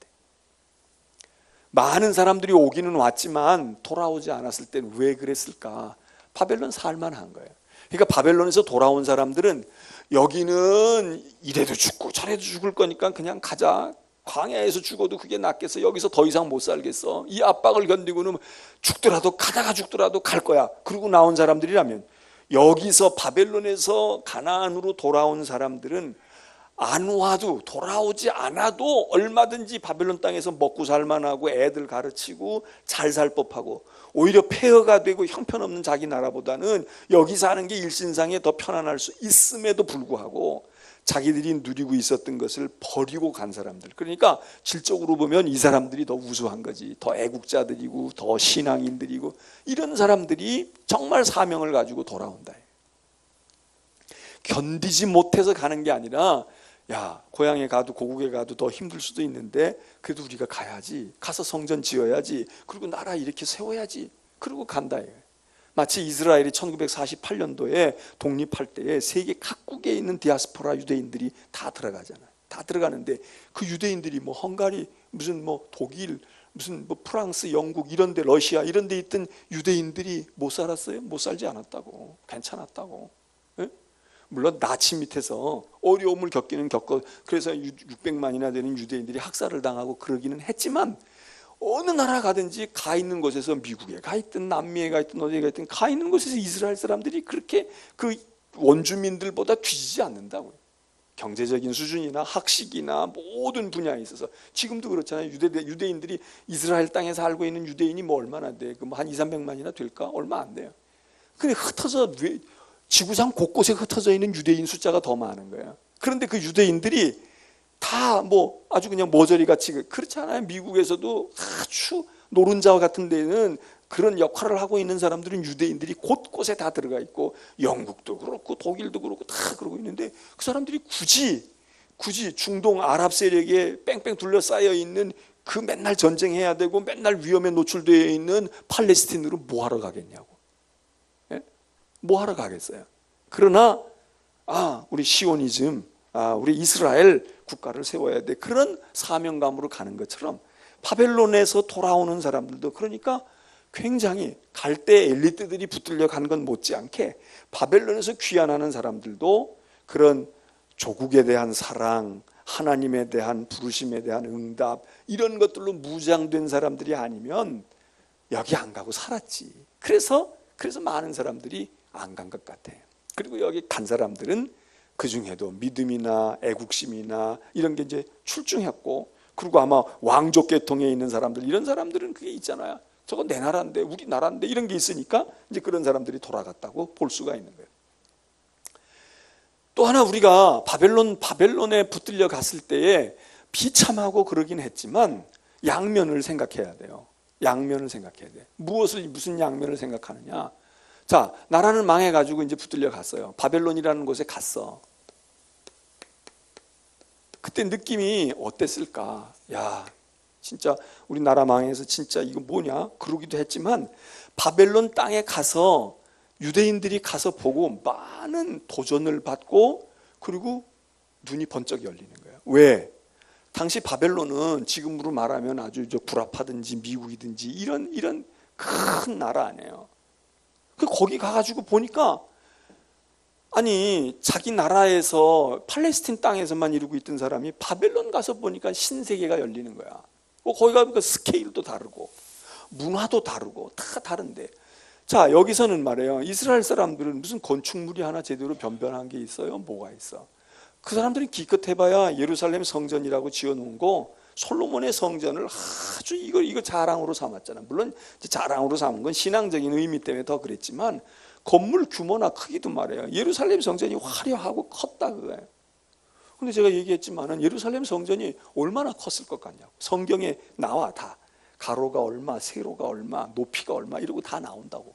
많은 사람들이 오기는 왔지만 돌아오지 않았을 때는 왜 그랬을까? 바벨론 살만한 거예요. 그러니까 바벨론에서 돌아온 사람들은 여기는 이래도 죽고 저래도 죽을 거니까 그냥 가자. 광야에서 죽어도 그게 낫겠어. 여기서 더 이상 못 살겠어. 이 압박을 견디고는 죽더라도 가다가 죽더라도 갈 거야. 그러고 나온 사람들이라면, 여기서 바벨론에서 가나안으로 돌아온 사람들은 안 와도, 돌아오지 않아도 얼마든지 바벨론 땅에서 먹고 살만하고 애들 가르치고 잘 살 법하고, 오히려 폐허가 되고 형편없는 자기 나라보다는 여기 사는 게 일신상에 더 편안할 수 있음에도 불구하고 자기들이 누리고 있었던 것을 버리고 간 사람들. 그러니까 질적으로 보면 이 사람들이 더 우수한 거지. 더 애국자들이고 더 신앙인들이고, 이런 사람들이 정말 사명을 가지고 돌아온다. 견디지 못해서 가는 게 아니라, 야, 고향에 가도 고국에 가도 더 힘들 수도 있는데 그래도 우리가 가야지, 가서 성전 지어야지, 그리고 나라 이렇게 세워야지, 그리고 간다. 마치 이스라엘이 1948년도에 독립할 때에 세계 각국에 있는 디아스포라 유대인들이 다 들어가잖아요. 다 들어가는데 그 유대인들이 뭐 헝가리, 무슨 뭐 독일, 무슨 뭐 프랑스, 영국 이런 데, 러시아 이런 데 있던 유대인들이 못 살았어요? 못 살지 않았다고. 괜찮았다고. 예? 물론 나치 밑에서 어려움을 겪어, 그래서 600만이나 되는 유대인들이 학살을 당하고 그러기는 했지만, 어느 나라 가든지 가 있는 곳에서, 미국에 가 있든 남미에 가 있든 어디에 가 있든 가 있는 곳에서 이스라엘 사람들이 그렇게 그 원주민들보다 뒤지지 않는다고요. 경제적인 수준이나 학식이나 모든 분야에 있어서. 지금도 그렇잖아요. 유대인들이 이스라엘 땅에 살고 있는 유대인이 뭐 얼마나 돼? 그 뭐 한 2, 300만이나 될까? 얼마 안 돼요. 근데 흩어져, 지구상 곳곳에 흩어져 있는 유대인 숫자가 더 많은 거예요. 그런데 그 유대인들이 다 뭐 아주 그냥 모조리 같이, 그렇지 않아요? 미국에서도 아주 노른자 같은 데는 그런 역할을 하고 있는 사람들은 유대인들이 곳곳에 다 들어가 있고, 영국도 그렇고 독일도 그렇고 다 그러고 있는데, 그 사람들이 굳이 중동 아랍 세력에 뺑뺑 둘러싸여 있는, 그 맨날 전쟁해야 되고 맨날 위험에 노출되어 있는 팔레스틴으로 뭐 하러 가겠냐고. 예? 뭐 하러 가겠어요? 그러나 우리 시오니즘, 우리 이스라엘 국가를 세워야 돼, 그런 사명감으로 가는 것처럼 바벨론에서 돌아오는 사람들도, 그러니까 굉장히 갈대 엘리트들이 붙들려 간 건 못지않게 바벨론에서 귀환하는 사람들도 그런 조국에 대한 사랑, 하나님에 대한 부르심에 대한 응답, 이런 것들로 무장된 사람들이 아니면 여기 안 가고 살았지. 그래서 많은 사람들이 안 간 것 같아요. 그리고 여기 간 사람들은 그 중에도 믿음이나 애국심이나 이런 게 이제 출중했고, 그리고 아마 왕족 계통에 있는 사람들, 이런 사람들은 그게 있잖아요. 저거 내 나라인데, 우리 나라인데, 이런 게 있으니까 이제 그런 사람들이 돌아갔다고 볼 수가 있는 거예요. 또 하나, 우리가 바벨론에 붙들려 갔을 때에 비참하고 그러긴 했지만 양면을 생각해야 돼요. 양면을 생각해야 돼. 무슨 양면을 생각하느냐? 자, 나라는 망해가지고 이제 붙들려 갔어요. 바벨론이라는 곳에 갔어. 그때 느낌이 어땠을까? 야, 진짜 우리나라 망해서 진짜 이거 뭐냐? 그러기도 했지만, 바벨론 땅에 가서 유대인들이 가서 보고 많은 도전을 받고, 그리고 눈이 번쩍 열리는 거예요. 왜? 당시 바벨론은 지금으로 말하면 아주 구라파든지 미국이든지 이런 큰 나라 아니에요. 거기 가가지고 보니까, 아니, 자기 나라에서 팔레스틴 땅에서만 이루고 있던 사람이 바벨론 가서 보니까 신세계가 열리는 거야. 거기 가니까 스케일도 다르고 문화도 다르고 다 다른데, 자, 여기서는 말이에요, 이스라엘 사람들은 무슨 건축물이 하나 제대로 변변한 게 있어요? 뭐가 있어? 그 사람들이 기껏 해봐야 예루살렘 성전이라고 지어놓은 거, 솔로몬의 성전을 아주 이거 자랑으로 삼았잖아. 물론 자랑으로 삼은 건 신앙적인 의미 때문에 더 그랬지만, 건물 규모나 크기도 말이에요, 예루살렘 성전이 화려하고 컸다 그거예요. 근데 제가 얘기했지만은 예루살렘 성전이 얼마나 컸을 것 같냐고. 성경에 나와, 다 가로가 얼마, 세로가 얼마, 높이가 얼마 이러고 다 나온다고.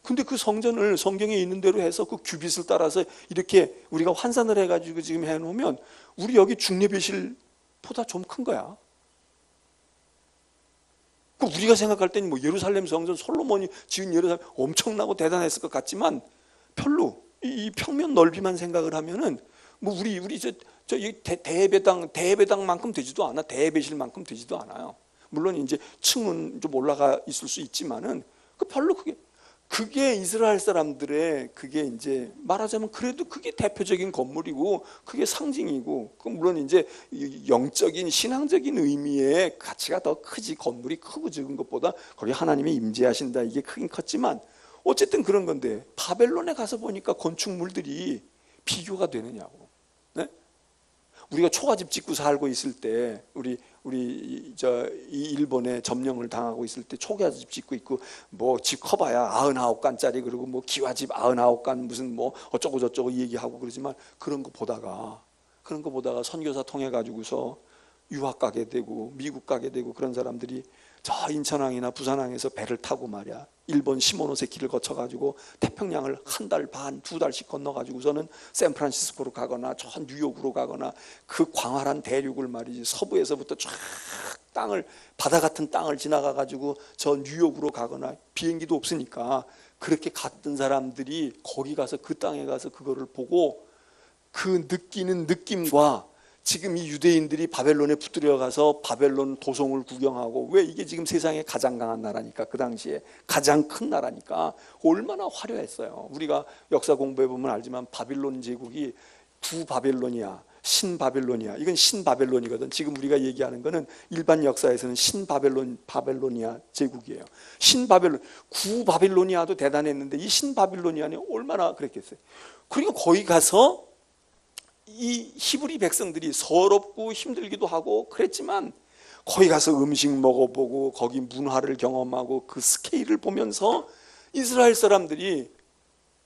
근데 그 성전을 성경에 있는 대로 해서 그 규빗을 따라서 이렇게 우리가 환산을 해가지고 지금 해놓으면, 우리 여기 중례배실보다 좀 큰 거야. 우리가 생각할 때는 뭐 예루살렘 성전, 솔로몬이 지은 예루살렘 엄청나고 대단했을 것 같지만, 별로 이 평면 넓이만 생각을 하면은 뭐 우리 대배당만큼 되지도 않아. 대배실만큼 되지도 않아요. 물론 이제 층은 좀 올라가 있을 수 있지만은 별로 그게. 그게 이스라엘 사람들의 그게 이제 말하자면 그래도 그게 대표적인 건물이고 그게 상징이고, 그 물론 이제 영적인 신앙적인 의미의 가치가 더 크지, 건물이 크고 적은 것보다 거기 하나님이 임재하신다 이게 크긴 컸지만 어쨌든 그런 건데, 바벨론에 가서 보니까 건축물들이 비교가 되느냐고. 네? 우리가 초가집 짓고 살고 있을 때 이 일본에 점령을 당하고 있을 때 초가집 짓고 있고 뭐 집 커봐야 99간짜리, 그리고 뭐 기와집 99간 무슨 뭐 어쩌고 저쩌고 얘기하고 그러지만 그런 거 보다가 선교사 통해 가지고서 유학 가게 되고 미국 가게 되고 그런 사람들이 저 인천항이나 부산항에서 배를 타고 말이야 일본 시모노세키를 거쳐가지고 태평양을 한 달 반, 2달씩 건너가지고서는 샌프란시스코로 가거나 저 뉴욕으로 가거나 그 광활한 대륙을 말이지 서부에서부터 쫙 바다 같은 땅을 지나가가지고 저 뉴욕으로 가거나 비행기도 없으니까 그렇게 갔던 사람들이 거기 가서 그 땅에 가서 그거를 보고 그 느끼는 느낌과 지금 이 유대인들이 바벨론에 붙들려 가서 바벨론 도성을 구경하고, 왜 이게 지금 세상에 가장 강한 나라니까, 그 당시에 가장 큰 나라니까 얼마나 화려했어요. 우리가 역사 공부해 보면 알지만 바빌론 제국이 구바벨로니아, 신바벨로니아, 이건 신바벨론이거든. 지금 우리가 얘기하는 거는 일반 역사에서는 바벨로니아 제국이에요. 신바벨론, 구바빌로니아도 대단했는데 이 신바빌로니아는 얼마나 그랬겠어요. 그리고 거기 가서 이 히브리 백성들이 서럽고 힘들기도 하고 그랬지만 거기 가서 음식 먹어보고 거기 문화를 경험하고 그 스케일을 보면서 이스라엘 사람들이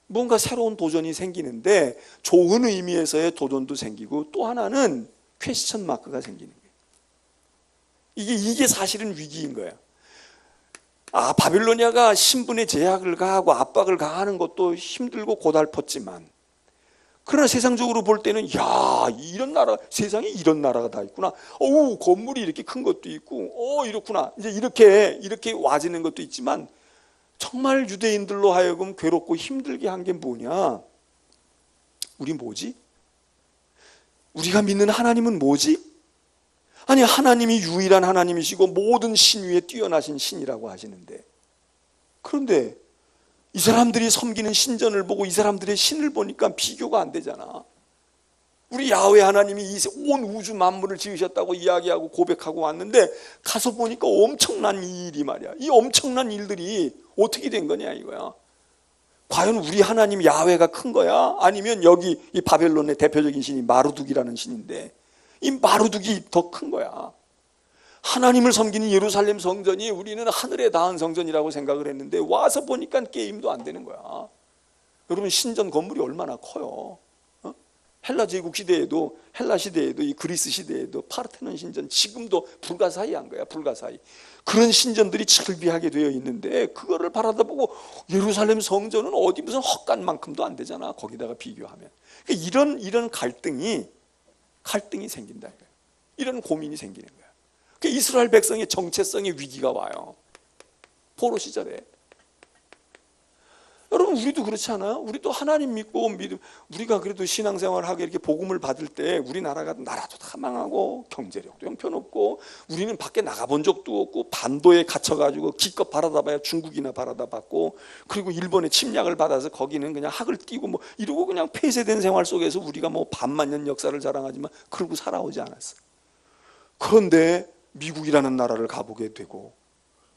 뭔가 새로운 도전이 생기는데, 좋은 의미에서의 도전도 생기고 또 하나는 퀘스천 마크가 생기는 거예요. 이게 사실은 위기인 거예요. 바빌로니아가 신분의 제약을 가하고 압박을 가하는 것도 힘들고 고달팠지만, 그러나 세상적으로 볼 때는 이런 나라, 세상에 이런 나라가 다 있구나. 건물이 이렇게 큰 것도 있고 이렇구나. 이제 이렇게 와지는 것도 있지만, 정말 유대인들로 하여금 괴롭고 힘들게 한 게 뭐냐? 우리 뭐지? 우리가 믿는 하나님은 뭐지? 아니, 하나님이 유일한 하나님이시고 모든 신 위에 뛰어나신 신이라고 하시는데, 그런데 이 사람들이 섬기는 신전을 보고 이 사람들의 신을 보니까 비교가 안 되잖아. 우리 야훼 하나님이 이 온 우주 만물을 지으셨다고 이야기하고 고백하고 왔는데 가서 보니까 엄청난 일이 말이야. 이 엄청난 일들이 어떻게 된 거냐 이거야. 과연 우리 하나님 야훼가 큰 거야? 아니면 여기 이 바벨론의 대표적인 신이 마루둑이라는 신인데 이 마루둑이 더 큰 거야. 하나님을 섬기는 예루살렘 성전이 우리는 하늘에 닿은 성전이라고 생각을 했는데 와서 보니까 게임도 안 되는 거야. 여러분, 신전 건물이 얼마나 커요. 헬라 제국 시대에도, 헬라 시대에도, 이 그리스 시대에도 파르테논 신전 지금도 불가사의한 거야. 불가사의. 그런 신전들이 철비하게 되어 있는데 그거를 바라다보고 예루살렘 성전은 어디 무슨 헛간만큼도 안 되잖아, 거기다가 비교하면. 그러니까 이런 갈등이 생긴다 이거예요. 이런 고민이 생기는 거야. 그러니까 이스라엘 백성의 정체성의 위기가 와요, 포로 시절에. 여러분, 우리도 그렇지 않아요? 우리도 하나님 믿고 우리가 그래도 신앙생활을 하게 이렇게 복음을 받을 때 우리나라가 나라도 다 망하고 경제력도 형편없고 우리는 밖에 나가본 적도 없고 반도에 갇혀가지고 기껏 바라다봐야 중국이나 바라다봤고, 그리고 일본의 침략을 받아서 거기는 그냥 학을 띄고 뭐 이러고 그냥 폐쇄된 생활 속에서 우리가 뭐 반만년 역사를 자랑하지만 그러고 살아오지 않았어요. 그런데 미국이라는 나라를 가보게 되고,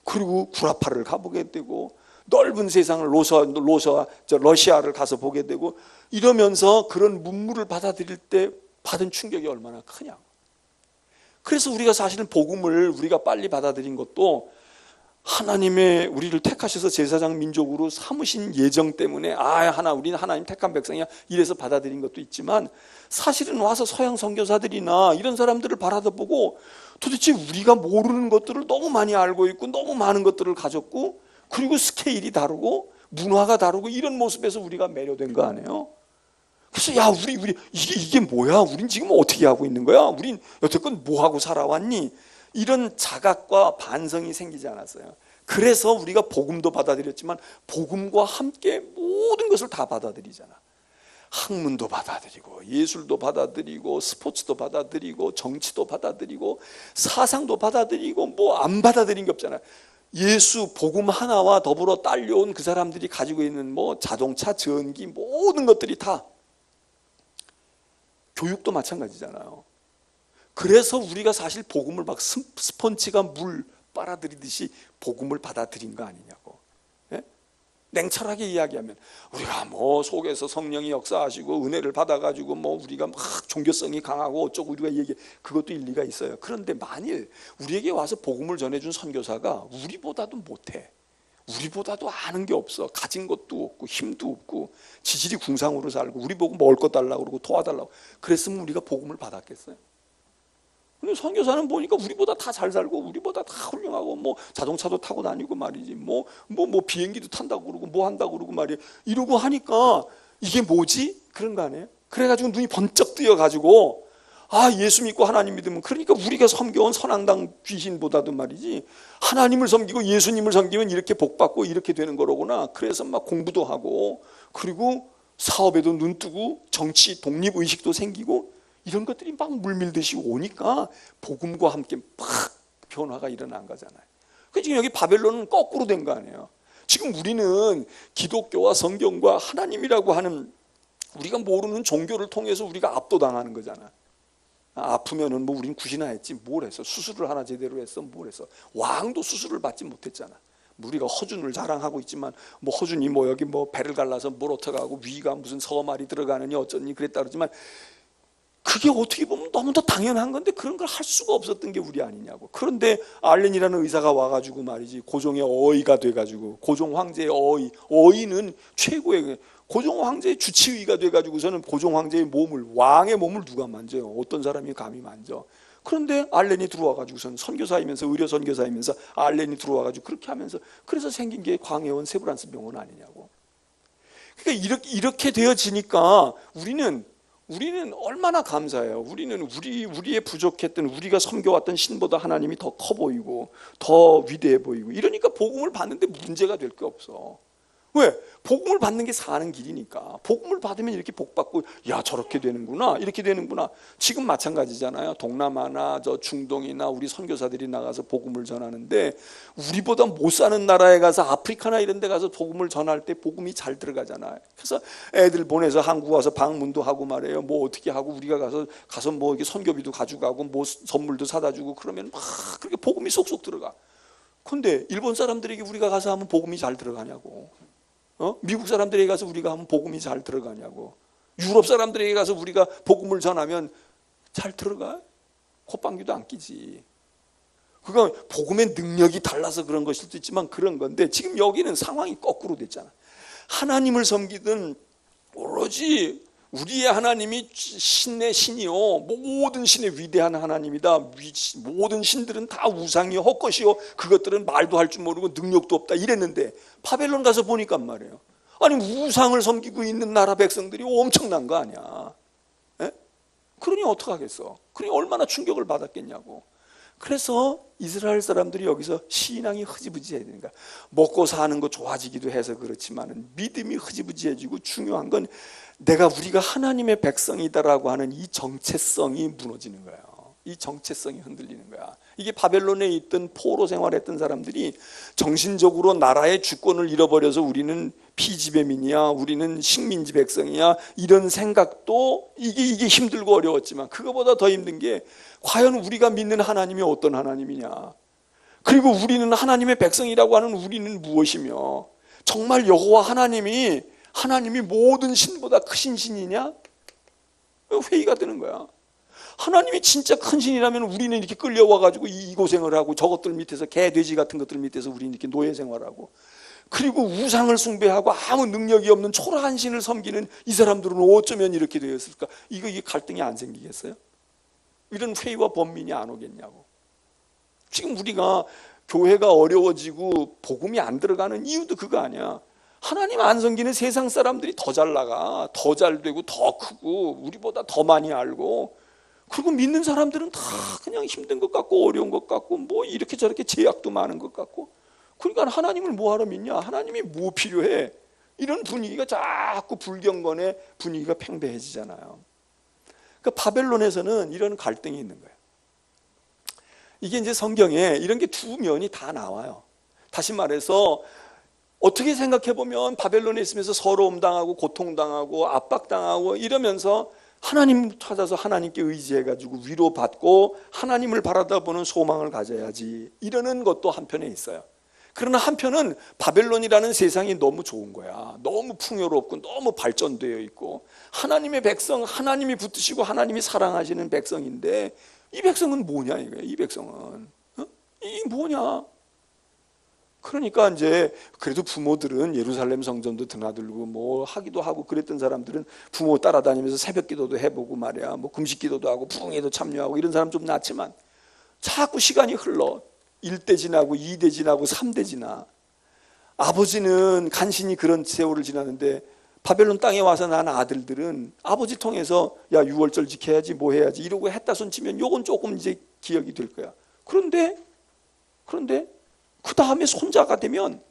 그리고 구라파를 가보게 되고, 넓은 세상을 러시아를 가서 보게 되고, 이러면서 그런 문물을 받아들일 때 받은 충격이 얼마나 크냐. 그래서 우리가 사실은 복음을 우리가 빨리 받아들인 것도 하나님의 우리를 택하셔서 제사장 민족으로 삼으신 예정 때문에 우리는 하나님 택한 백성이야 이래서 받아들인 것도 있지만, 사실은 와서 서양 선교사들이나 이런 사람들을 바라다보고 도대체 우리가 모르는 것들을 너무 많이 알고 있고 너무 많은 것들을 가졌고, 그리고 스케일이 다르고 문화가 다르고 이런 모습에서 우리가 매료된 거 아니에요? 그래서 우리 이게 뭐야? 우린 지금 어떻게 하고 있는 거야? 우린 여태껏 뭐 하고 살아왔니? 이런 자각과 반성이 생기지 않았어요. 그래서 우리가 복음도 받아들였지만 복음과 함께 모든 것을 다 받아들이잖아. 학문도 받아들이고 예술도 받아들이고 스포츠도 받아들이고 정치도 받아들이고 사상도 받아들이고 뭐 안 받아들인 게 없잖아. 예수 복음 하나와 더불어 딸려온 그 사람들이 가지고 있는 뭐 자동차, 전기, 모든 것들이 다 교육도 마찬가지잖아요. 그래서 우리가 사실 복음을 막 스펀지가 물 빨아들이듯이 복음을 받아들인 거 아니냐고. 예? 냉철하게 이야기하면 우리가 뭐 속에서 성령이 역사하시고 은혜를 받아가지고 뭐 우리가 막 종교성이 강하고 어쩌고 우리가 얘기, 그것도 일리가 있어요. 그런데 만일 우리에게 와서 복음을 전해준 선교사가 우리보다도 못해, 우리보다도 아는 게 없어, 가진 것도 없고 힘도 없고 지질이 궁상으로 살고 우리 보고 먹을 거 달라고 그러고 도와달라고 그랬으면 우리가 복음을 받았겠어요? 근데 선교사는 보니까 우리보다 다 잘 살고 우리보다 다 훌륭하고 뭐 자동차도 타고 다니고 말이지, 뭐 비행기도 탄다고 그러고 뭐 한다고 그러고 말이야, 이러고 하니까 이게 뭐지? 그런 거 아니에요? 그래가지고 눈이 번쩍 뜨여가지고 아, 예수 믿고 하나님 믿으면, 그러니까 우리가 섬겨온 선앙당 귀신보다도 말이지 하나님을 섬기고 예수님을 섬기면 이렇게 복받고 이렇게 되는 거로구나. 그래서 막 공부도 하고 그리고 사업에도 눈 뜨고 정치 독립의식도 생기고 이런 것들이 막 물밀듯이 오니까 복음과 함께 팍 변화가 일어난 거잖아요. 지금 여기 바벨론은 거꾸로 된 거 아니에요. 지금 우리는 기독교와 성경과 하나님이라고 하는 우리가 모르는 종교를 통해서 우리가 압도당하는 거잖아. 아프면은 뭐 우린 굿이나 했지 뭘 했어? 수술을 하나 제대로 했어? 뭘 했어? 왕도 수술을 받지 못했잖아. 우리가 허준을 자랑하고 있지만 뭐 허준이 뭐 여기 뭐 배를 갈라서 뭘 어떡하고 위가 무슨 서말이 들어가느니 어쩌니 그랬다 그러지만 그게 어떻게 보면 너무도 당연한 건데 그런 걸 할 수가 없었던 게 우리 아니냐고. 그런데 알렌이라는 의사가 와가지고 말이지 고종의 어이가 돼가지고, 고종 황제의 어이는 최고의, 고종 황제의 주치의가 돼가지고서는 고종 황제의 몸을, 왕의 몸을 누가 만져요? 어떤 사람이 감히 만져? 그런데 알렌이 들어와가지고선 선교사이면서 의료 선교사이면서 알렌이 들어와가지고 그렇게 하면서 그래서 생긴 게 광해원 세브란스 병원 아니냐고. 그러니까 이렇게 되어지니까 우리는 얼마나 감사해요. 우리는 우리의 부족했던, 우리가 섬겨왔던 신보다 하나님이 더 커 보이고 더 위대해 보이고 이러니까 복음을 받는데 문제가 될 게 없어. 왜? 복음을 받는 게 사는 길이니까. 복음을 받으면 이렇게 복받고 야 저렇게 되는구나 이렇게 되는구나. 지금 마찬가지잖아요. 동남아나 저 중동이나 우리 선교사들이 나가서 복음을 전하는데 우리보다 못 사는 나라에 가서 아프리카나 이런 데 가서 복음을 전할 때 복음이 잘 들어가잖아요. 그래서 애들 보내서 한국 와서 방문도 하고 말이에요. 뭐 어떻게 하고 우리가 가서 뭐 이렇게 선교비도 가져가고 뭐 선물도 사다 주고 그러면 막 그렇게 복음이 쏙쏙 들어가. 근데 일본 사람들에게 우리가 가서 하면 복음이 잘 들어가냐고. 미국 사람들에게 가서 우리가 하면 복음이 잘 들어가냐고. 유럽 사람들에게 가서 우리가 복음을 전하면 잘 들어가? 콧방귀도 안 끼지. 그건 복음의 능력이 달라서 그런 것일 수도 있지만 그런 건데 지금 여기는 상황이 거꾸로 됐잖아. 하나님을 섬기든 오로지 우리의 하나님이 신의 신이요 모든 신의 위대한 하나님이다. 모든 신들은 다 우상이요 헛것이요 그것들은 말도 할 줄 모르고 능력도 없다 이랬는데 바벨론 가서 보니까 말이에요. 아니 우상을 섬기고 있는 나라 백성들이 엄청난 거 아니야. 에? 그러니 어떡하겠어. 그러니 얼마나 충격을 받았겠냐고. 그래서 이스라엘 사람들이 여기서 신앙이 흐지부지해야 되는 거야. 먹고 사는 거 좋아지기도 해서 그렇지만 믿음이 흐지부지해지고 중요한 건 우리가 하나님의 백성이다라고 하는 이 정체성이 무너지는 거예요. 이 정체성이 흔들리는 거야. 이게 바벨론에 있던 포로 생활했던 사람들이 정신적으로 나라의 주권을 잃어버려서 우리는 피지배민이야, 우리는 식민지 백성이야 이런 생각도 이게 힘들고 어려웠지만 그거보다 더 힘든 게 과연 우리가 믿는 하나님이 어떤 하나님이냐, 그리고 우리는 하나님의 백성이라고 하는 우리는 무엇이며 정말 여호와 하나님이 모든 신보다 크신 신이냐? 회의가 되는 거야. 하나님이 진짜 큰 신이라면 우리는 이렇게 끌려와가지고 이 고생을 하고 저것들 밑에서 개, 돼지 같은 것들 밑에서 우리는 이렇게 노예 생활하고 그리고 우상을 숭배하고 아무 능력이 없는 초라한 신을 섬기는 이 사람들은 어쩌면 이렇게 되었을까? 이게 갈등이 안 생기겠어요? 이런 회의와 번민이 안 오겠냐고. 지금 우리가 교회가 어려워지고 복음이 안 들어가는 이유도 그거 아니야. 하나님 안 섬기는 세상 사람들이 더 잘 나가, 더 잘 되고 더 크고 우리보다 더 많이 알고, 그리고 믿는 사람들은 다 그냥 힘든 것 같고 어려운 것 같고 뭐 이렇게 저렇게 제약도 많은 것 같고, 그러니까 하나님을 뭐하러 믿냐, 하나님이 뭐 필요해, 이런 분위기가 자꾸 불경건의 분위기가 팽배해지잖아요. 그러니까 바벨론에서는 이런 갈등이 있는 거예요. 이게 이제 성경에 이런 게 두 면이 다 나와요. 다시 말해서 어떻게 생각해보면 바벨론에 있으면서 서러움 당하고 고통당하고 압박당하고 이러면서 하나님 찾아서 하나님께 의지해가지고 위로받고 하나님을 바라다보는 소망을 가져야지 이러는 것도 한편에 있어요. 그러나 한편은 바벨론이라는 세상이 너무 좋은 거야. 너무 풍요롭고 너무 발전되어 있고 하나님의 백성, 하나님이 붙드시고 하나님이 사랑하시는 백성인데 이 백성은 뭐냐 이거야. 이 백성은 이 뭐냐. 그러니까 이제 그래도 부모들은 예루살렘 성전도 드나들고 뭐 하기도 하고 그랬던 사람들은 부모 따라다니면서 새벽기도도 해보고 말이야, 뭐 금식기도도 하고 부흥회도 참여하고 이런 사람 좀 낫지만 자꾸 시간이 흘러 1대 지나고 2대 지나고 3대 지나. 아버지는 간신히 그런 세월을 지났는데 바벨론 땅에 와서 난 아들들은 아버지 통해서 야 유월절 지켜야지 뭐 해야지 이러고 했다 손치면 요건 조금 이제 기억이 될 거야. 그런데 그 다음에 손자가 되면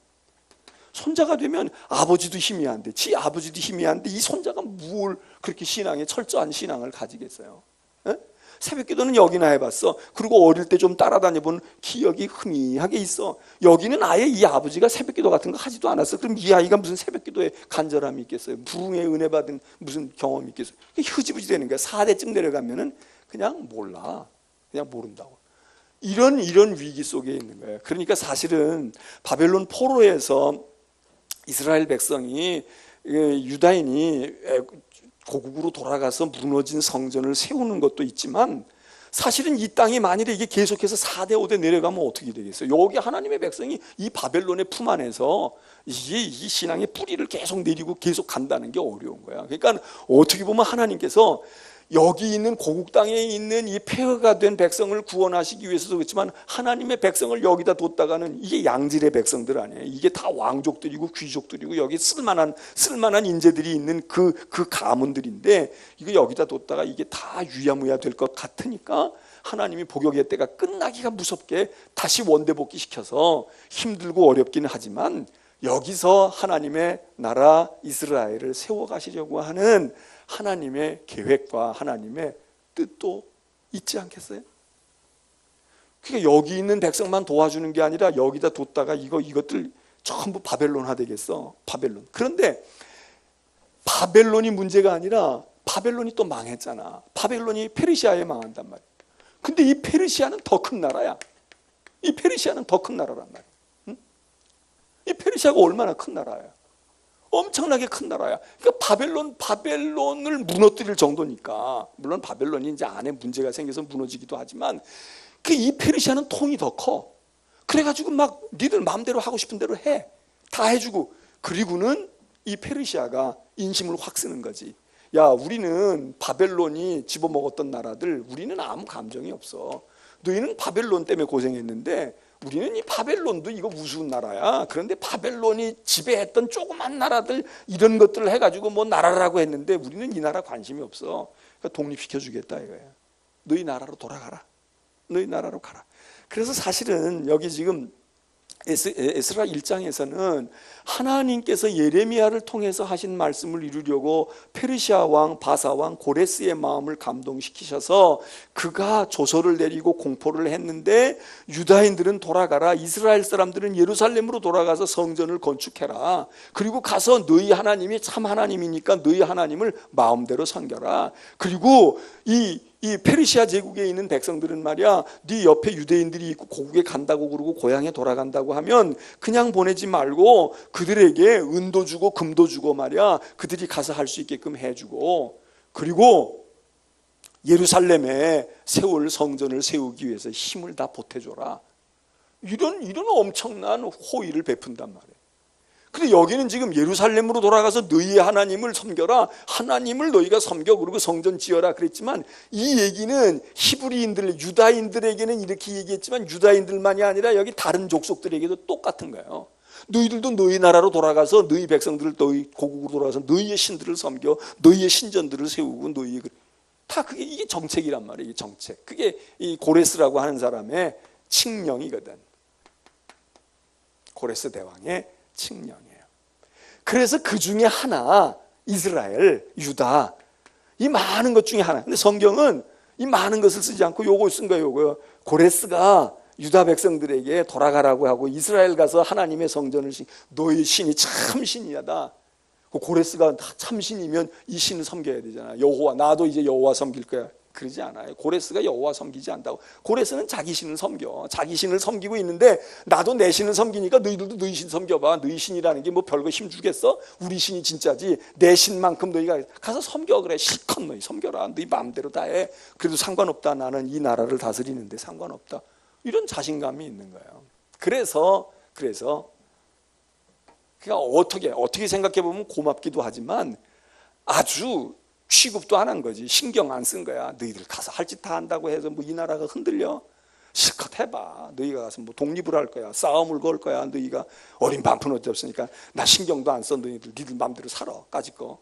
아버지도 힘이 안 돼. 지 아버지도 힘이 안 돼. 이 손자가 뭘 그렇게 신앙에 철저한 신앙을 가지겠어요? 에? 새벽기도는 여기나 해봤어. 그리고 어릴 때 좀 따라다녀본 기억이 희미하게 있어. 여기는 아예 이 아버지가 새벽기도 같은 거 하지도 않았어. 그럼 이 아이가 무슨 새벽기도에 간절함이 있겠어요? 부흥의 은혜 받은 무슨 경험이 있겠어요? 흐지부지 되는 거야. 4대쯤 내려가면은 그냥 몰라. 그냥 모른다고. 이런 위기 속에 있는 거예요. 그러니까 사실은 바벨론 포로에서 이스라엘 백성이 유다인이 고국으로 돌아가서 무너진 성전을 세우는 것도 있지만 사실은 이 땅이 만일에 이게 계속해서 4대 5대 내려가면 어떻게 되겠어요? 여기 하나님의 백성이 이 바벨론의 품 안에서 이 신앙의 뿌리를 계속 내리고 계속 간다는 게 어려운 거야. 그러니까 어떻게 보면 하나님께서 여기 있는 고국 땅에 있는 이 폐허가 된 백성을 구원하시기 위해서도 그렇지만 하나님의 백성을 여기다 뒀다가는 이게 양질의 백성들 아니에요. 이게 다 왕족들이고 귀족들이고 여기 쓸만한 인재들이 있는 그 가문들인데 이거 여기다 뒀다가 이게 다 유야무야 될 것 같으니까 하나님이 복역의 때가 끝나기가 무섭게 다시 원대복귀 시켜서 힘들고 어렵기는 하지만 여기서 하나님의 나라 이스라엘을 세워가시려고 하는 하나님의 계획과 하나님의 뜻도 있지 않겠어요? 그러니까 여기 있는 백성만 도와주는 게 아니라 여기다 뒀다가 이것들 전부 바벨론화 되겠어. 바벨론. 그런데 바벨론이 문제가 아니라 바벨론이 또 망했잖아. 바벨론이 페르시아에 망한단 말이야. 근데 이 페르시아는 더 큰 나라야. 이 페르시아는 더 큰 나라란 말이야. 응? 이 페르시아가 얼마나 큰 나라야. 엄청나게 큰 나라야. 그러니까 바벨론을 무너뜨릴 정도니까. 물론 바벨론이 이제 안에 문제가 생겨서 무너지기도 하지만 이 페르시아는 통이 더 커. 그래가지고 막 니들 마음대로 하고 싶은 대로 해. 다 해주고. 그리고는 이 페르시아가 인심을 확 쓰는 거지. 야, 우리는 바벨론이 집어먹었던 나라들 우리는 아무 감정이 없어. 너희는 바벨론 때문에 고생했는데 우리는 이 바벨론도 이거 우스운 나라야. 그런데 바벨론이 지배했던 조그만 나라들 이런 것들을 해가지고 뭐 나라라고 했는데 우리는 이 나라 관심이 없어. 그러니까 독립시켜주겠다 이거야. 너희 나라로 돌아가라. 너희 나라로 가라. 그래서 사실은 여기 지금 에스라 1장에서는 하나님께서 예레미야를 통해서 하신 말씀을 이루려고 페르시아 왕 바사 왕 고레스의 마음을 감동시키셔서 그가 조서를 내리고 공포를 했는데 유다인들은 돌아가라. 이스라엘 사람들은 예루살렘으로 돌아가서 성전을 건축해라. 그리고 가서 너희 하나님이 참 하나님이니까 너희 하나님을 마음대로 섬겨라. 그리고 이 페르시아 제국에 있는 백성들은 말이야, 네 옆에 유대인들이 있고 고국에 간다고 그러고 고향에 돌아간다고 하면 그냥 보내지 말고 그들에게 은도 주고 금도 주고 말이야, 그들이 가서 할 수 있게끔 해주고, 그리고 예루살렘에 세울 성전을 세우기 위해서 힘을 다 보태줘라. 이런 엄청난 호의를 베푼단 말이에요. 근데 여기는 지금 예루살렘으로 돌아가서 너희의 하나님을 섬겨라. 하나님을 너희가 섬겨. 그리고 성전 지어라 그랬지만 이 얘기는 히브리인들, 유다인들에게는 이렇게 얘기했지만 유다인들만이 아니라 여기 다른 족속들에게도 똑같은 거예요. 너희들도 너희 나라로 돌아가서 너희 백성들을 너희 고국으로 돌아가서 너희의 신들을 섬겨. 너희의 신전들을 세우고 너희 다 그게 이게 정책이란 말이에요. 이게 정책. 그게 이 고레스라고 하는 사람의 칙령이거든. 고레스 대왕의 칙령이에요. 그래서 그 중에 하나, 이스라엘, 유다, 이 많은 것 중에 하나. 근데 성경은 이 많은 것을 쓰지 않고 요거 쓴 거예요. 요거 고레스가 유다 백성들에게 돌아가라고 하고 이스라엘 가서 하나님의 성전을 너희 신이 참 신이야다. 고레스가 참 신이면 이 신을 섬겨야 되잖아. 여호와, 나도 이제 여호와 섬길 거야. 그러지 않아요. 고레스가 여호와 섬기지 않다고. 고레스는 자기 신을 섬겨. 자기 신을 섬기고 있는데 나도 내 신을 섬기니까 너희들도 너희 신 섬겨봐. 너희 신이라는 게 뭐 별거 힘주겠어? 우리 신이 진짜지. 내 신만큼 너희가 가서 섬겨. 그래. 실컷 너희 섬겨라. 너희 마음대로 다 해. 그래도 상관없다. 나는 이 나라를 다스리는데 상관없다. 이런 자신감이 있는 거예요. 그래서 그러니까 어떻게 생각해 보면 고맙기도 하지만 아주 취급도 안 한 거지. 신경 안 쓴 거야. 너희들 가서 할 짓 다 한다고 해서 뭐 이 나라가 흔들려? 실컷 해봐. 너희가 가서 뭐 독립을 할 거야. 싸움을 걸 거야. 너희가 어린 반푼 어찌 없으니까 나 신경도 안 써. 니들 마음대로 살아. 까짓 거.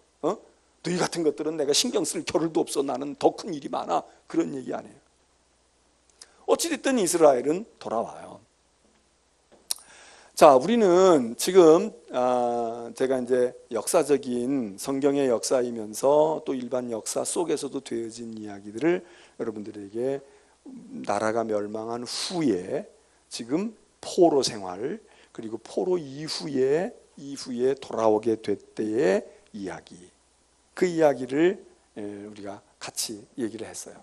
너희 같은 것들은 내가 신경 쓸 겨를도 없어. 나는 더 큰 일이 많아. 그런 얘기 안 해요. 어찌됐든 이스라엘은 돌아와요. 자, 우리는 지금 제가 이제 역사적인 성경의 역사이면서 또 일반 역사 속에서도 되어진 이야기들을 여러분들에게 나라가 멸망한 후에 지금 포로 생활 그리고 포로 이후에 돌아오게 될 때의 이야기, 그 이야기를 우리가 같이 얘기를 했어요.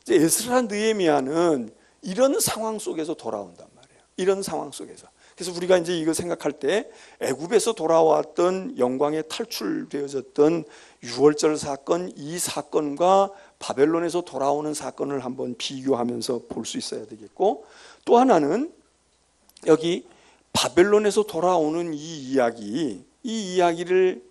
이제 에스라 느헤미야는 이런 상황 속에서 돌아온단 말이에요. 이런 상황 속에서. 그래서 우리가 이제 이거 생각할 때 애굽에서 돌아왔던 영광에 탈출되어졌던 유월절 사건, 이 사건과 바벨론에서 돌아오는 사건을 한번 비교하면서 볼 수 있어야 되겠고, 또 하나는 여기 바벨론에서 돌아오는 이 이야기를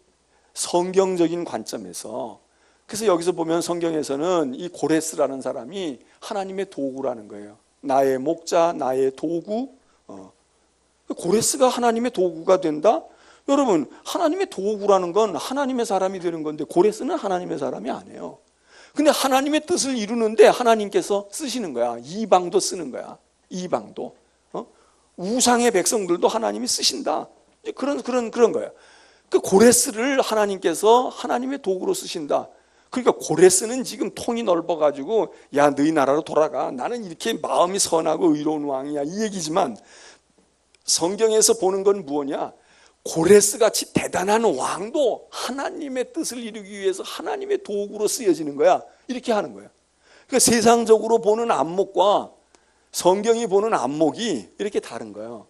성경적인 관점에서, 그래서 여기서 보면 성경에서는 이 고레스라는 사람이 하나님의 도구라는 거예요. 나의 목자, 나의 도구. 고레스가 하나님의 도구가 된다? 여러분, 하나님의 도구라는 건 하나님의 사람이 되는 건데 고레스는 하나님의 사람이 아니에요. 근데 하나님의 뜻을 이루는데 하나님께서 쓰시는 거야. 이방도 쓰는 거야. 이방도. 우상의 백성들도 하나님이 쓰신다. 그런 거예요. 그 고레스를 하나님께서 하나님의 도구로 쓰신다. 그러니까 고레스는 지금 통이 넓어가지고 야, 너희 나라로 돌아가. 나는 이렇게 마음이 선하고 의로운 왕이야. 이 얘기지만 성경에서 보는 건 무엇이냐? 고레스같이 대단한 왕도 하나님의 뜻을 이루기 위해서 하나님의 도구로 쓰여지는 거야. 이렇게 하는 거야. 그러니까 세상적으로 보는 안목과 성경이 보는 안목이 이렇게 다른 거예요.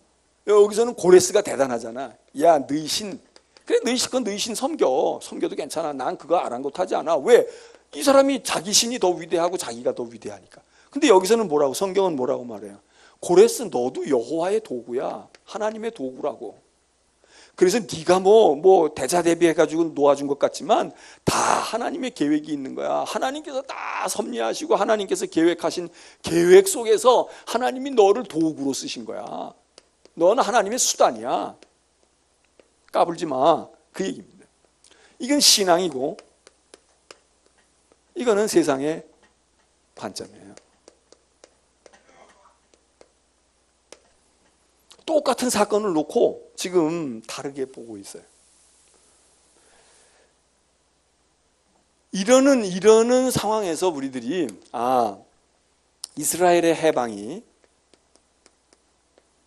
여기서는 고레스가 대단하잖아. 야, 너희 신, 그래 너희 신건 너희 신 섬겨도 괜찮아. 난 그거 아랑곳하지 않아. 왜? 이 사람이 자기 신이 더 위대하고 자기가 더 위대하니까. 근데 여기서는 뭐라고? 성경은 뭐라고 말해요? 고레스, 너도 여호와의 도구야. 하나님의 도구라고. 그래서 네가 뭐 대자대비해가지고 놓아준 것 같지만 다 하나님의 계획이 있는 거야. 하나님께서 다 섭리하시고 하나님께서 계획하신 계획 속에서 하나님이 너를 도구로 쓰신 거야. 너는 하나님의 수단이야. 까불지 마. 그 얘기입니다. 이건 신앙이고 이거는 세상의 관점이에요. 똑같은 사건을 놓고 지금 다르게 보고 있어요. 이러는 상황에서 우리들이 이스라엘의 해방이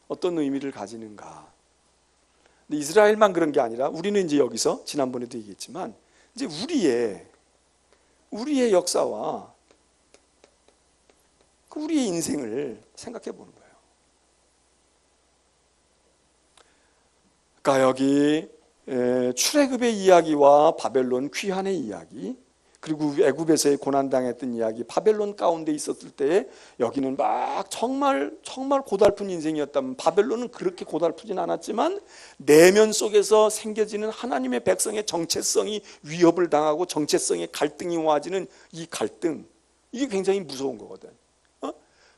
어떤 의미를 가지는가. 근데 이스라엘만 그런 게 아니라 우리는 이제 여기서 지난번에도 얘기했지만 이제 우리의 역사와 우리의 인생을 생각해 보는 거예요. 그러니까 여기 출애굽의 이야기와 바벨론 귀환의 이야기, 그리고 애굽에서의 고난당했던 이야기, 바벨론 가운데 있었을 때 여기는 막 정말 고달픈 인생이었다면 바벨론은 그렇게 고달프진 않았지만 내면 속에서 생겨지는 하나님의 백성의 정체성이 위협을 당하고 정체성의 갈등이 와지는 이 갈등, 이게 굉장히 무서운 거거든.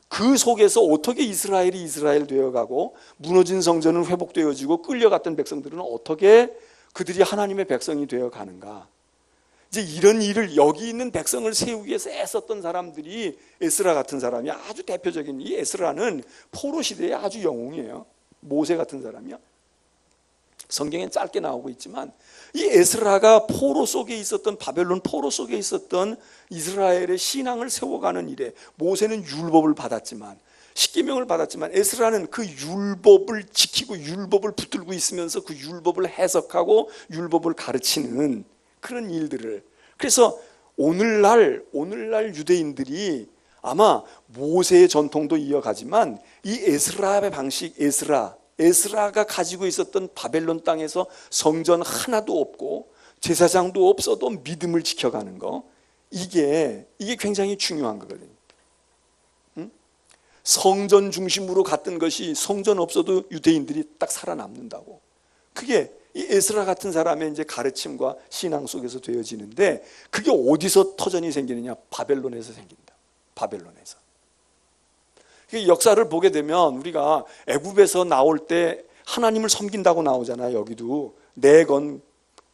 그 속에서 어떻게 이스라엘이 이스라엘 되어가고 무너진 성전은 회복되어지고 끌려갔던 백성들은 어떻게 그들이 하나님의 백성이 되어가는가. 이제 이런 일을 여기 있는 백성을 세우기 위해서 애썼던 사람들이 에스라 같은 사람이 아주 대표적인, 이 에스라는 포로 시대의 아주 영웅이에요. 모세 같은 사람이야. 성경엔 짧게 나오고 있지만 이 에스라가 포로 속에 있었던, 바벨론 포로 속에 있었던 이스라엘의 신앙을 세워가는 일에, 모세는 율법을 받았지만 십계명을 받았지만 에스라는 그 율법을 지키고 율법을 붙들고 있으면서 그 율법을 해석하고 율법을 가르치는 그런 일들을, 그래서 오늘날 유대인들이 아마 모세의 전통도 이어가지만 이 에스라의 방식, 에스라가 가지고 있었던 바벨론 땅에서 성전 하나도 없고 제사장도 없어도 믿음을 지켜가는 거, 이게 굉장히 중요한 거거든요. 성전 중심으로 갔던 것이 성전 없어도 유대인들이 딱 살아남는다고. 그게 이 에스라 같은 사람의 이제 가르침과 신앙 속에서 되어지는데, 그게 어디서 터전이 생기느냐? 바벨론에서 생긴다. 바벨론에서. 역사를 보게 되면 우리가 애굽에서 나올 때 하나님을 섬긴다고 나오잖아요. 여기도 내건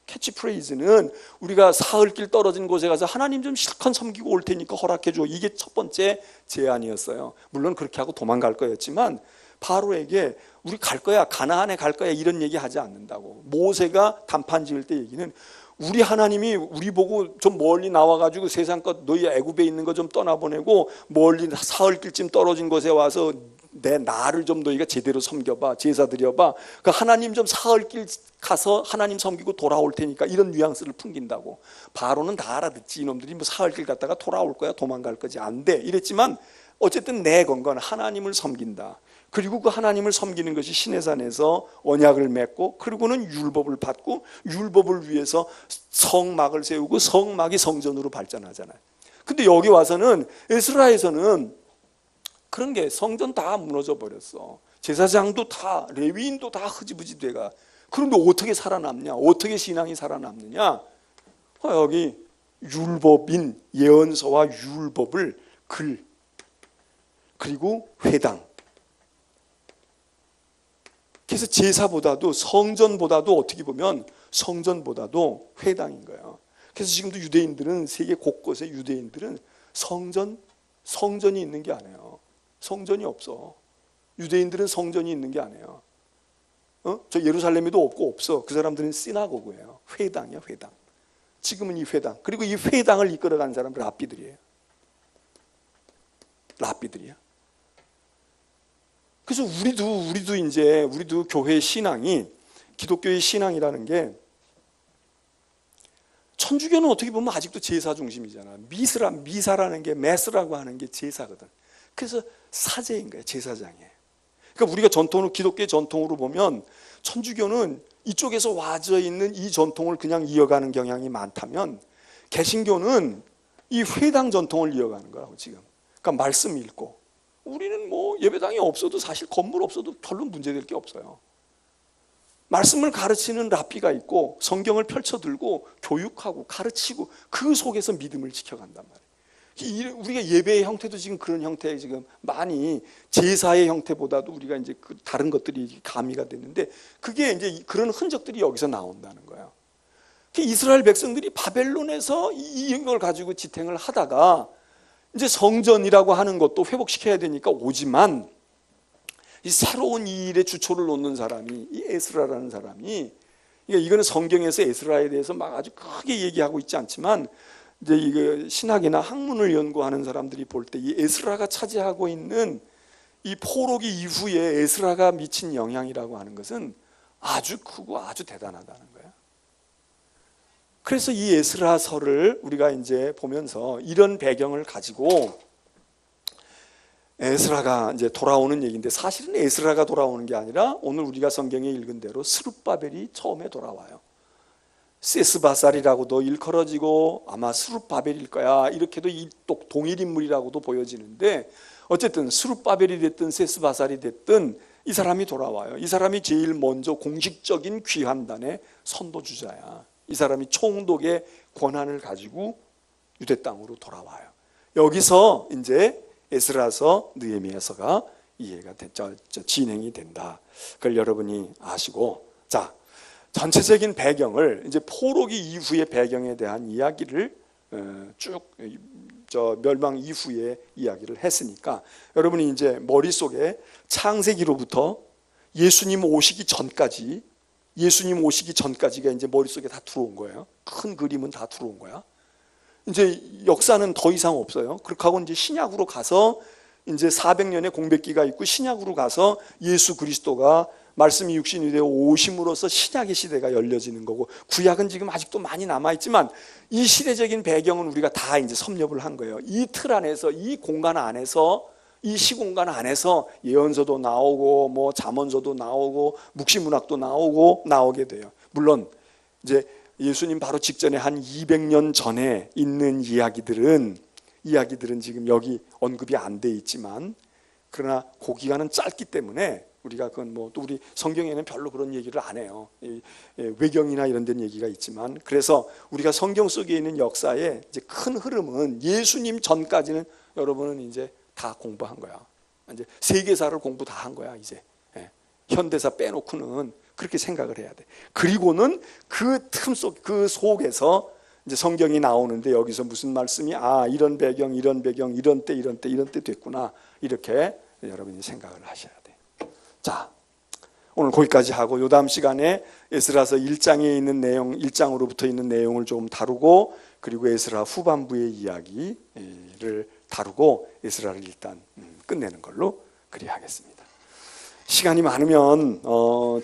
캐치프레이즈는 우리가 사흘길 떨어진 곳에 가서 하나님 좀 실컷 섬기고 올 테니까 허락해 줘. 이게 첫 번째 제안이었어요. 물론 그렇게 하고 도망갈 거였지만 바로에게 우리 갈 거야, 가나안에 갈 거야, 이런 얘기 하지 않는다고. 모세가 단판 지을 때 얘기는 우리 하나님이 우리 보고 좀 멀리 나와가지고 세상 것 너희 애굽에 있는 거 좀 떠나보내고 멀리 사흘길쯤 떨어진 곳에 와서 내 나를 좀 너희가 제대로 섬겨봐, 제사 드려봐. 그 하나님 좀 사흘길 가서 하나님 섬기고 돌아올 테니까, 이런 뉘앙스를 풍긴다고. 바로는 다 알아듣지. 이놈들이 뭐 사흘길 갔다가 돌아올 거야, 도망갈 거지, 안 돼 이랬지만 어쨌든 내 건건 하나님을 섬긴다. 그리고 그 하나님을 섬기는 것이 시내산에서 언약을 맺고, 그리고는 율법을 받고, 율법을 위해서 성막을 세우고 성막이 성전으로 발전하잖아요. 근데 여기 와서는 에스라에서는 그런 게, 성전 다 무너져 버렸어. 제사장도 다, 레위인도 다 흐지부지 돼가. 그런데 어떻게 살아남냐? 어떻게 신앙이 살아남느냐? 여기 율법인 예언서와 율법을 그리고 회당. 그래서 제사보다도, 성전보다도, 어떻게 보면 성전보다도 회당인 거예요. 그래서 지금도 유대인들은, 세계 곳곳에 유대인들은 성전이 있는 게 아니에요. 성전이 없어. 유대인들은 성전이 있는 게 아니에요. 저 예루살렘에도 없어. 그 사람들은 시나고그예요. 회당이야, 회당. 지금은 이 회당, 그리고 이 회당을 이끌어가는 사람은 랍비들이에요. 랍비들이야. 그래서 우리도 교회의 신앙이, 기독교의 신앙이라는 게, 천주교는 어떻게 보면 아직도 제사 중심이잖아. 미사라는 게, 메스라고 하는 게 제사거든. 그래서 사제인 거예요, 제사장이에요. 그러니까 우리가 전통으로, 기독교의 전통으로 보면 천주교는 이쪽에서 와져 있는 이 전통을 그냥 이어가는 경향이 많다면, 개신교는 이 회당 전통을 이어가는 거라고 지금. 그러니까 말씀 읽고, 우리는 뭐 예배당이 없어도, 사실 건물 없어도 별로 문제될 게 없어요. 말씀을 가르치는 랍비가 있고 성경을 펼쳐들고 교육하고 가르치고 그 속에서 믿음을 지켜간단 말이에요. 우리가 예배의 형태도 지금 그런 형태에 지금 많이, 제사의 형태보다도 우리가 이제 다른 것들이 가미가 됐는데, 그게 이제 그런 흔적들이 여기서 나온다는 거예요. 이스라엘 백성들이 바벨론에서 이걸 가지고 지탱을 하다가 이제 성전이라고 하는 것도 회복시켜야 되니까 오지만, 이 새로운 이 일에 주초를 놓는 사람이 이 에스라라는 사람이, 이거는 성경에서 에스라에 대해서 막 아주 크게 얘기하고 있지 않지만, 이제 이거 신학이나 학문을 연구하는 사람들이 볼 때 이 에스라가 차지하고 있는 이 포로기 이후에 에스라가 미친 영향이라고 하는 것은 아주 크고 아주 대단하다는 거예요. 그래서 이 에스라서를 우리가 이제 보면서 이런 배경을 가지고 에스라가 이제 돌아오는 얘기인데, 사실은 에스라가 돌아오는 게 아니라 오늘 우리가 성경에 읽은 대로 스룹바벨이 처음에 돌아와요. 세스바살이라고도 일컬어지고 아마 스룹바벨일 거야, 이렇게도 동일 인물이라고도 보여지는데, 어쨌든 스룹바벨이 됐든 세스바살이 됐든 이 사람이 돌아와요. 이 사람이 제일 먼저 공식적인 귀환단의 선도주자야. 이 사람이 총독의 권한을 가지고 유대 땅으로 돌아와요. 여기서 이제 에스라서, 느헤미야서가 이해가 됐죠. 진행이 된다. 그걸 여러분이 아시고, 자, 전체적인 배경을, 이제 포로기 이후의 배경에 대한 이야기를 쭉 멸망 이후의 이야기를 했으니까, 여러분이 이제 머릿속에 창세기로부터 예수님 오시기 전까지가 이제 머릿속에 다 들어온 거예요. 큰 그림은 다 들어온 거야. 이제 역사는 더 이상 없어요. 그렇게 하고 이제 신약으로 가서 이제 400년의 공백기가 있고 신약으로 가서 예수 그리스도가 말씀이 육신이 되어 오심으로써 신약의 시대가 열려지는 거고, 구약은 지금 아직도 많이 남아있지만 이 시대적인 배경은 우리가 다 이제 섭렵을 한 거예요. 이 틀 안에서, 이 공간 안에서, 이 시공간 안에서 예언서도 나오고 뭐 잠언서도 나오고 묵시문학도 나오게 돼요. 물론 이제 예수님 바로 직전에 한 200년 전에 있는 이야기들은 지금 여기 언급이 안 돼 있지만, 그러나 그 기간은 짧기 때문에 우리가 그건 뭐 또 우리 성경에는 별로 그런 얘기를 안 해요. 외경이나 이런 데는 얘기가 있지만, 그래서 우리가 성경 속에 있는 역사의 이제 큰 흐름은 예수님 전까지는 여러분은 이제 다 공부한 거야. 이제 세계사를 공부 다 한 거야. 이제 현대사 빼놓고는 그렇게 생각을 해야 돼. 그리고는 그 틈 속, 그 속에서 이제 성경이 나오는데, 여기서 무슨 말씀이 이런 배경, 이런 배경, 이런 때 됐구나, 이렇게 여러분이 생각을 하셔야 돼. 자, 오늘 거기까지 하고 요 다음 시간에 에스라서 1장에 있는 내용, 1장으로부터 있는 내용을 조금 다루고, 그리고 에스라 후반부의 이야기를 다루고 에스라를 일단 끝내는 걸로 그리 하겠습니다. 시간이 많으면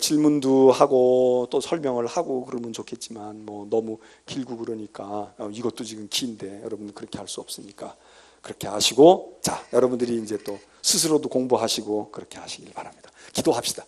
질문도 하고 또 설명을 하고 그러면 좋겠지만, 뭐 너무 길고 그러니까 이것도 지금 긴데 여러분 그렇게 할 수 없으니까 그렇게 하시고, 자, 여러분들이 이제 또 스스로도 공부하시고 그렇게 하시길 바랍니다. 기도합시다.